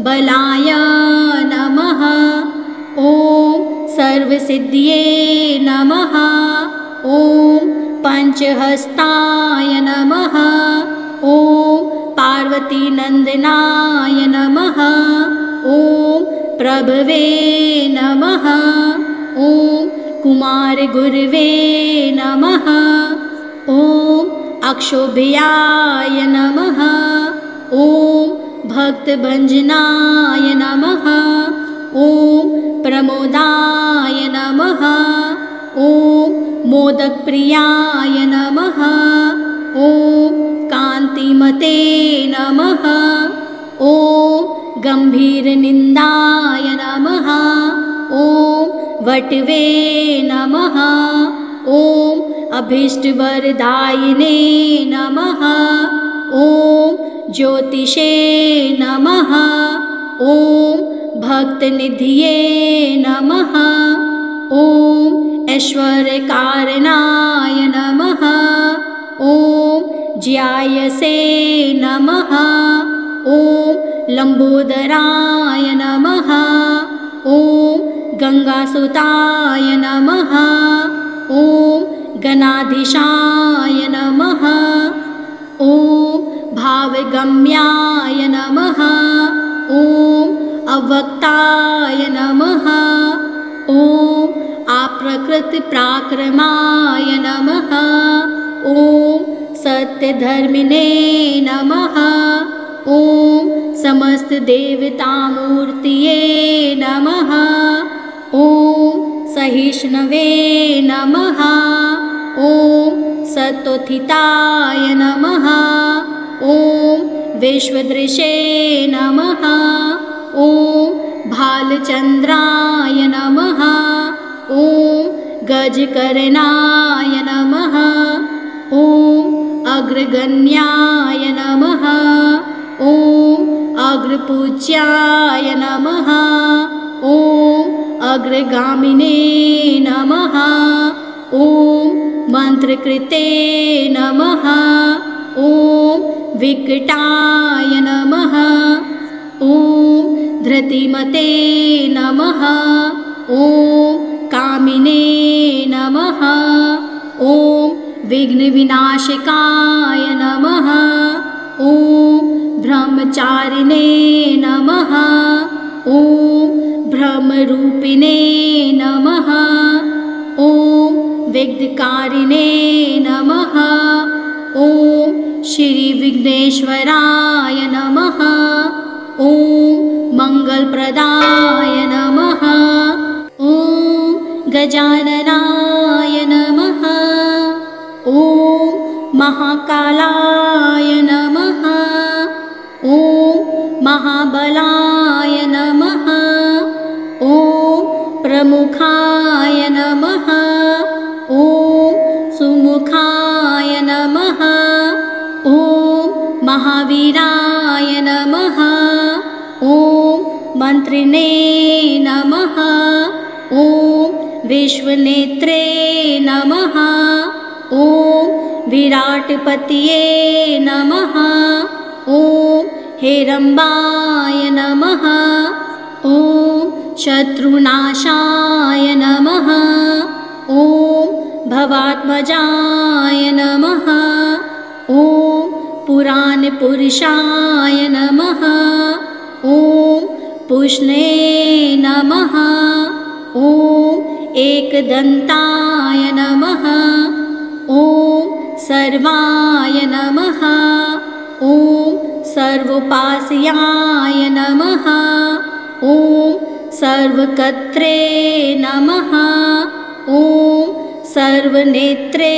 बलाय नमः। ॐ सर्वसिद्धिये नमः। ॐ पंचहस्ताय नमः। ॐ पार्वतीनन्दनाय नमः। ॐ प्रभवे नमः। ॐ कुमारगुरवे नमः। ॐ अक्षोभ्याय नमः। ॐ भक्तभञ्जनाय नमः। ॐ प्रमोदाय नमः। ॐ मोदकप्रियाय नमः। ॐ कान्तिमते नमः। ॐ गम्भीरनिन्दाय नमः। ॐ वटवे नमः। ॐ अभीष्टवरदायिने नमः। ॐ ज्योतिषे नमः। ॐ भक्तनिधये नमः। ॐ ऐश्वर्यकारणाय नमः। ॐ ज्यायसे नमः। ॐ लम्बोदराय नमः। ॐ गङ्गासुताय नमः। ॐ गणाधीशाय नमः। ॐ भावगम्याय नमः। ॐ अव्यक्ताय नमः। ॐ अप्रकृतिपराक्रमाय नमः। ॐ सत्यधर्मिणे नमः। ॐ समस्तदेवतामूर्तये नमः। ॐ सहिष्णवे नमः। ॐ सत्त्वोत्थिताय नमः। ॐ विश्वदृशे नमः। ॐ भालचन्द्राय नमः। ॐ गजकर्णाय नमः। ॐ अग्रगण्याय नमः। ॐ अग्रपूज्याय नमः। ॐ अग्रगामिने नमः। ॐ मन्त्रकृते नमः। ॐ विकटाय नमः। ॐ धृतिमते नमः। ॐ कामिने नमः। ॐ विघ्नविनाशकाय नमः। ॐ ब्रह्मचारिणे नमः। ॐ ब्रह्मरूपिणे नमः। ॐ विघ्नकारिणे नमः। ॐ श्रीविघ्नेश्वराय नमः। ॐ मङ्गलप्रदाय नमः। ॐ गजाननाय नमः। ॐ महाकालाय नमः। ॐ महाबलाय नमः। ॐ प्रमुखाय नमः। ॐ सुमुखाय नमः। ॐ महावीराय नमः। ॐ मन्त्रिणे नमः। ॐ विश्वनेत्रे नमः। ॐ विराटपतये नमः। ॐ हेरम्बाय नमः। ॐ शत्रुनाशाय नमः। ॐ भवात्मजाय नमः। ॐ पुराणपुरुषाय नमः। ॐ पुष्णे नमः। ॐ एकदन्ताय नमः। ॐ सर्वाय नमः। ॐ सर्वोपास्याय नमः। ॐ सर्वकर्त्रे नमः। ॐ सर्वनेत्रे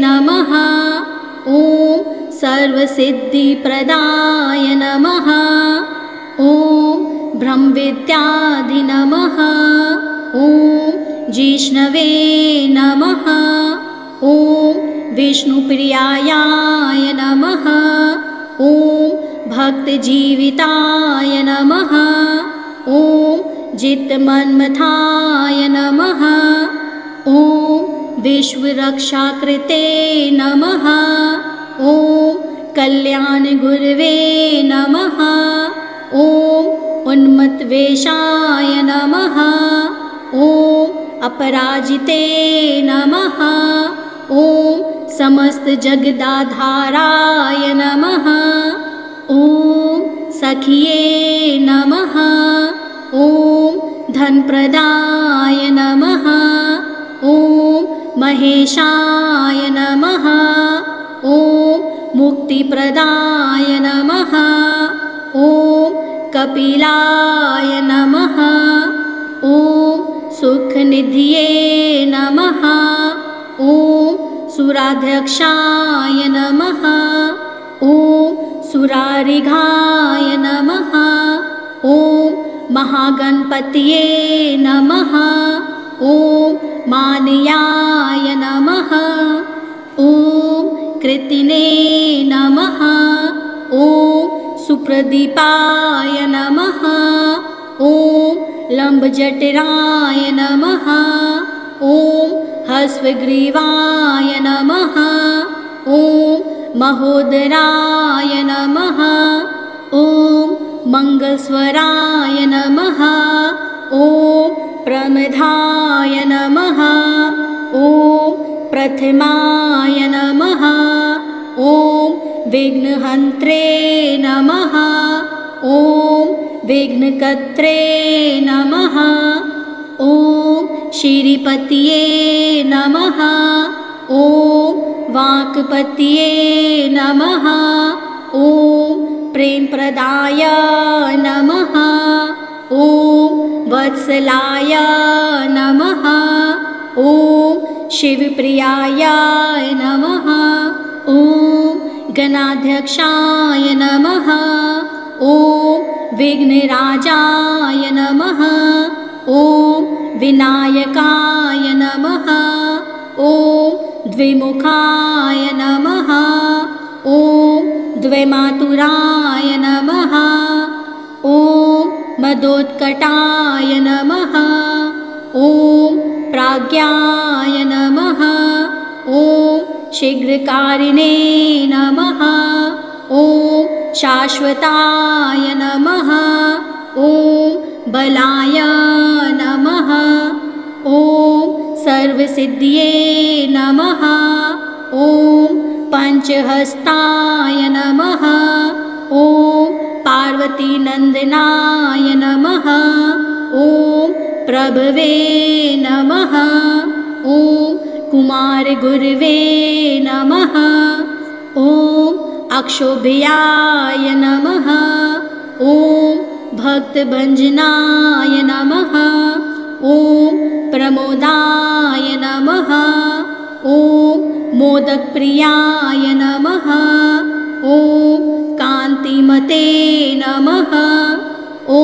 नमः। ॐ सर्वसिद्धिप्रदाय नमः। ॐ ब्रह्मविद्याधि नमः। ॐ जिष्णवे नमः। ॐ विष्णुप्रियाय नमः। ॐ भक्तजीविताय नमः। ॐ जितमन्मथाय नमः। ॐ विश्वरक्षाकृते नमः। ॐ कल्याणगुरवे नमः। ॐ उन्मत्तवेषाय नमः। ॐ अपराजिते नमः। ॐ समस्तजगदाधाराय नमः। ॐ सखिये नमः। ॐ धनप्रदाय नमः। ॐ महेशाय नमः। ॐ मुक्तिप्रदाय नमः। ॐ कपिलाय नमः। ॐ सुखनिधये नमः। ॐ सुराध्यक्षाय नमः। ॐ सुरारिघाय नमः। ॐ महागणपतये नमः। ॐ मानयाय नमः। ॐ कृतिने नमः। ॐ सुप्रदीपाय नमः। ॐ लम्बजठराय नमः। ॐ हस्वग्रीवाय नमः। ॐ महोदराय नमः। ॐ मङ्गलस्वराय नमः। ॐ प्रमदाय नमः। ॐ प्रथमाय नमः। ॐ विघ्नहन्त्रे नमः। ॐ विघ्नकर्त्रे नमः। ॐ श्रीपतये नमः। ॐ वाक्पतये नमः। ॐ प्रेमप्रदाय नमः। ॐ वत्सलाय नमः। ॐ शिवप्रियाय नमः। ॐ गणाध्यक्षाय नमः। ॐ विघ्नराजाय नमः। ॐ विनायकाय नमः। ॐ द्विमुखाय नमः। ॐ द्वैमातुराय नमः। ॐ मदोत्कटाय नमः। ॐ प्राज्ञाय नमः। ॐ शीघ्रकारिणे नमः। ॐ शाश्वताय नमः। ॐ बलाय नमः। ॐ सर्वसिद्धिये नमः। ॐ पञ्चहस्ताय नमः। ॐ पार्वतीनन्दनाय नमः। ॐ प्रभवे नमः। ॐ कुमारगुरवे नमः। ॐ अक्षोभ्याय नमः। ॐ भक्तभञ्जनाय नमः। ॐ प्रमोदाय नमः। ॐ मोदकप्रियाय नमः। ॐ कान्तिमते नमः। ॐ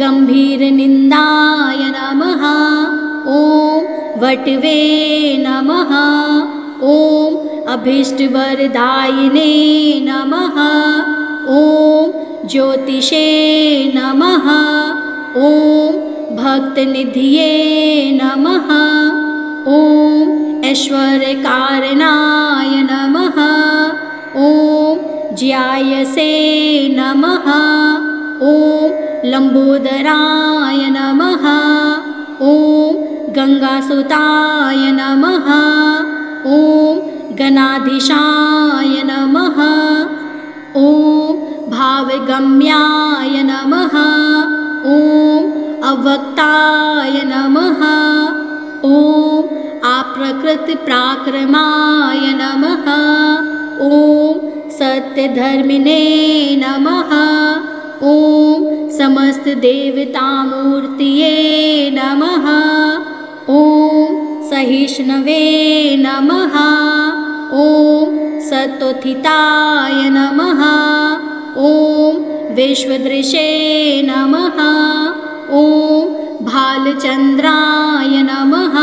गम्भीरनिन्दाय नमः। ॐ वटवे नमः। ॐ अभीष्टवरदायिने नमः। ॐ ज्योतिषे नमः। ॐ भक्तनिधये नमः। ॐ ऐश्वर्यकारणाय नमः। ॐ ज्यायसे नमः। ॐ लम्बोदराय नमः। ॐ गंगासुताय नमः। ॐ गणाधीशाय नमः। ॐ भावगम्याय नमः। ॐ अव्यक्ताय नमः। ॐ अप्रकृतिपराक्रमाय नमः। ॐ सत्यधर्मिणे नमः। ॐ समस्तदेवतामूर्तये नमः। ॐ सहिष्णवे नमः। ॐ सत्त्वोत्थिताय नमः। ॐ विश्वदृशे नमः। ॐ भालचन्द्राय नमः।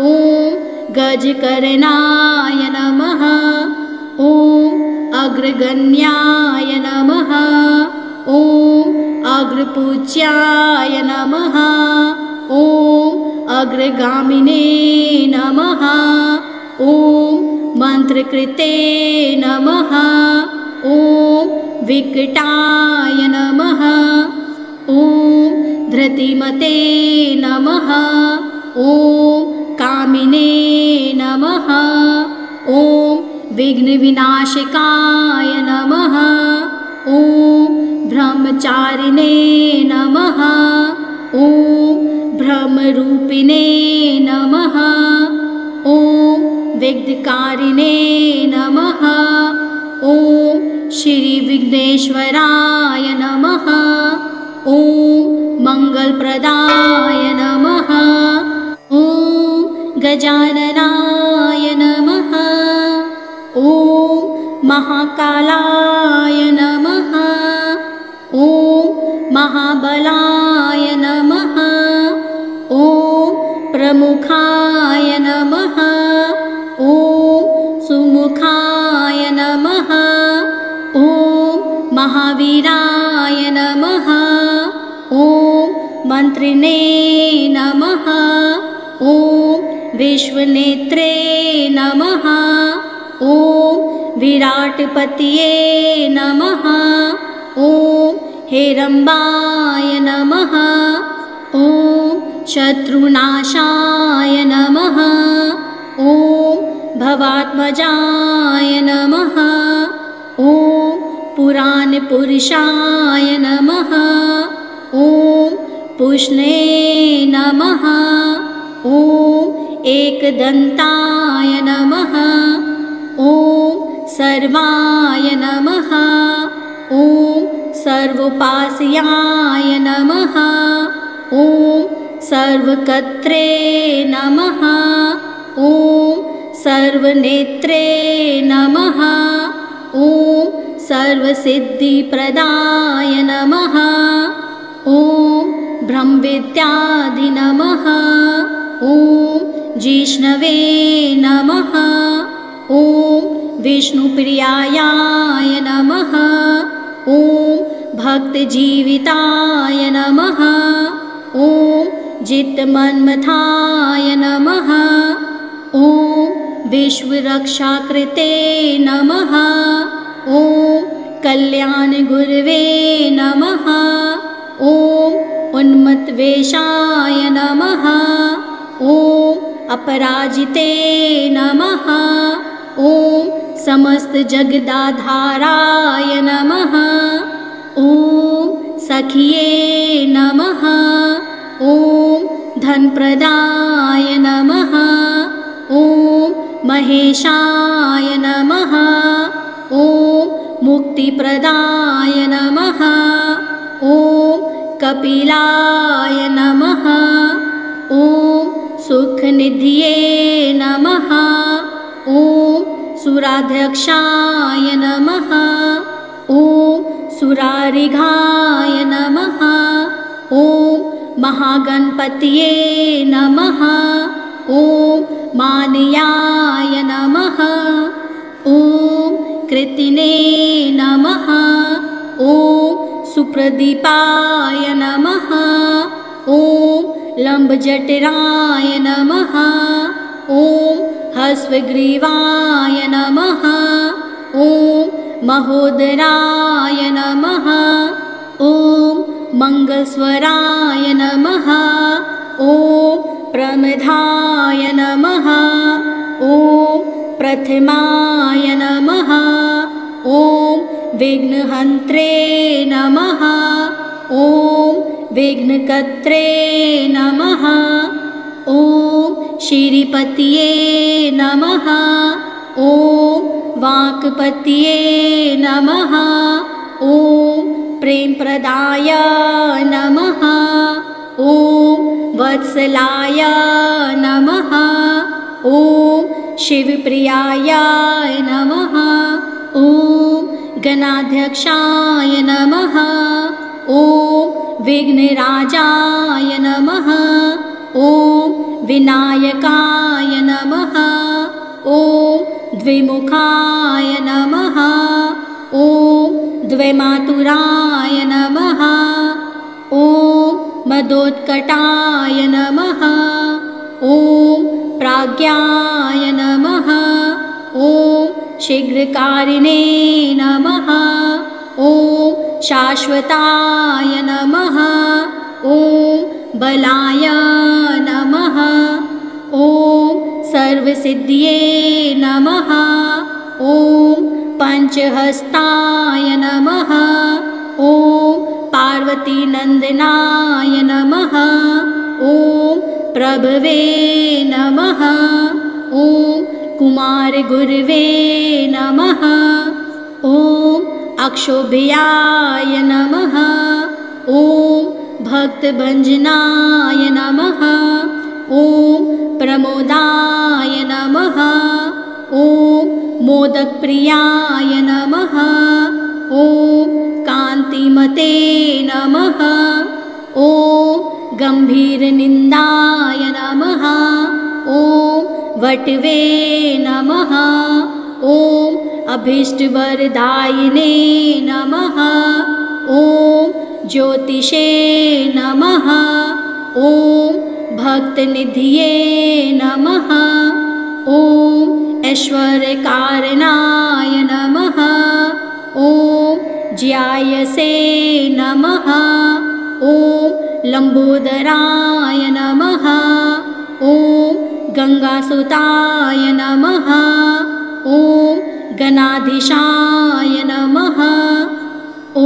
ॐ गजकर्णाय नमः। ॐ अग्रगण्याय नमः। ॐ अग्रपूज्याय नमः। ॐ अग्रगामिने नमः। ॐ मन्त्रकृते नमः। ॐ विकटाय नमः। ॐ धृतिमते नमः। ॐ कामिने नमः। ॐ विघ्नविनाशकाय नमः। ॐ ब्रह्मचारिणे नमः। ॐ ब्रह्मरूपिणे नमः। ॐ विघ्नकारिणे नमः। ॐ श्री विघ्नेश्वराय नमः। ॐ मंगलप्रदाय नमः। ॐ गजाननाय नमः। ॐ महाकालाय नमः। ॐ महाबलाय नमः। ॐ प्रमुखाय नमः। ॐ सुमुखाय नमः। ॐ महावीराय नमः। ॐ मंत्रिणे नमः। ॐ विश्वनेत्रे नमः। ॐ विराटपतये नमः। ॐ हेरम्बाय नमः। ॐ शत्रुनाशाय नमः। ॐ भवात्मजाय नमः। ॐ पुराणपुरुषाय नमः। ॐ पुष्णे नमः। ॐ एकदन्ताय नमः। ॐ सर्वाय नमः। ॐ सर्वोपास्याय नमः। ॐ सर्वकर्त्रे नमः। ॐ सर्वनेत्रे नमः। ॐ सर्वसिद्धिप्रदाय नमः। ॐ ब्रह्मविद्याधि नमः। ॐ जिष्णवे नमः। ॐ विष्णुप्रियाय नमः। ॐ भक्तजीविताय नमः। ॐ जितमन्मथाय नमः। ॐ विश्वरक्षाकृते नमः। ॐ कल्याणगुरवे नमः। ॐ उन्मत्तवेषाय नमः। ॐ अपराजिते नमः। ॐ समस्तजगदाधाराय नमः। ॐ सखिये नमः। ॐ धनप्रदाय नमः। ॐ महेशाय नमः। ॐ मुक्तिप्रदाय नमः। ॐ कपिलाय नमः। ॐ सुखनिधये नमः। ॐ सुराध्यक्षाय नमः। ॐ सुरारिघाय नमः। ॐ महागणपतये नमः। ॐ मानयाय नमः। ॐ कृतिने नमः। ॐ सुप्रदीपाय नमः। ॐ लंबजठराय नमः। ॐ हस्वग्रीवाय नमः। ॐ महोदराय नमः। ॐ मंगलस्वराय नमः। ॐ प्रमदाय नमः। ॐ प्रथमाय नमः। ॐ विघ्नहन्त्रे नमः। ॐ विघ्नकर्त्रे नमः। ॐ श्रीपतये नमः। ॐ वाक्पतये नमः। ॐ प्रेमप्रदाय नमः। ॐ वत्सलाय नमः। ॐ शिवप्रियाय नमः। ॐ गणाध्यक्षाय नमः। ॐ विघ्नराजाय नमः। ॐ विनायकाय नमः। ॐ द्विमुखाय नमः। ॐ द्वैमातुराय नमः। ॐ मदोत्कटाय नमः। ॐ प्राज्ञाय नमः। ॐ शीघ्रकारिणे नमः। ॐ शाश्वताय नमः। ॐ बलाय नमः। ॐ सर्वसिद्धिये नमः। ॐ पंचहस्ताय नमः। ॐ पार्वतीनन्दनाय नमः। ॐ प्रभवे नमः। ॐ कुमारगुरवे नमः। ॐ अक्षोभ्याय नमः। ॐ भक्तभञ्जनाय नमः। ॐ प्रमोदाय नमः। ॐ मोदकप्रियाय नमः। ॐ कान्तिमते नमः। ॐ गम्भीरनिन्दाय नमः। ॐ वटवे नमः। ॐ अभीष्टवरदायिने नमः। ॐ ज्योतिषे नमः। ॐ भक्तनिधये नमः। ॐ ऐश्वर्यकारणाय नमः। ॐ ज्यायसे नमः। ॐ लम्बोदराय नमः। ॐ गंगासुताय नमः। ॐ गणाधीशाय नमः। ॐ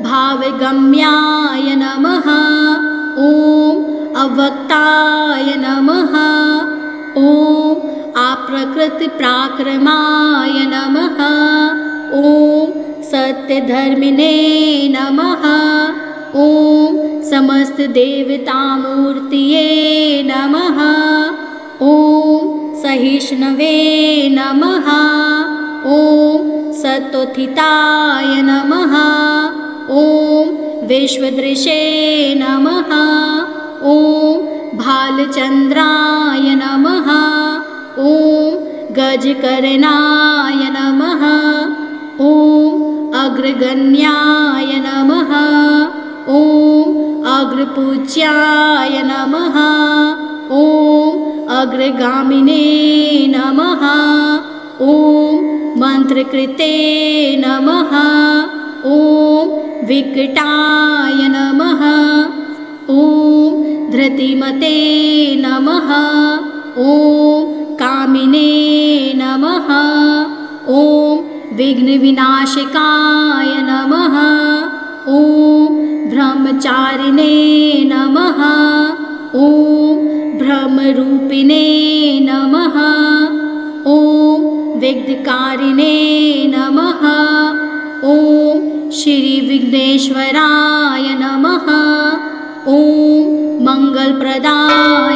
भावगम्याय नमः। ॐ अव्यक्ताय नमः। ॐ अप्रकृतिपराक्रमाय नमः। ॐ सत्यधर्मिणे नमः। ॐ समस्तदेवतामूर्तये नमः। ॐ सहिष्णवे नमः। ॐ सत्तोत्थिताय नमः। ॐ विश्वदृशे नमः। ॐ भालचन्द्राय नमः। ॐ गजकर्णाय नमः। ॐ अग्रगण्याय नमः। ॐ अग्रपूज्याय नमः। ॐ अग्रगामिने नमः। ॐ मन्त्रकृते नमः। ॐ विकटाय नमः। ॐ धृतिमते नमः। ॐ कामिने नमः। ॐ विघ्नविनाशकाय नमः। ॐ ब्रह्मचारिणे नमः। ॐ ब्रह्मरूपिणे नमः। ॐ विघ्नकारिणे नमः। ॐ श्रीविघ्नेश्वराय नमः। ॐ मङ्गलप्रदाय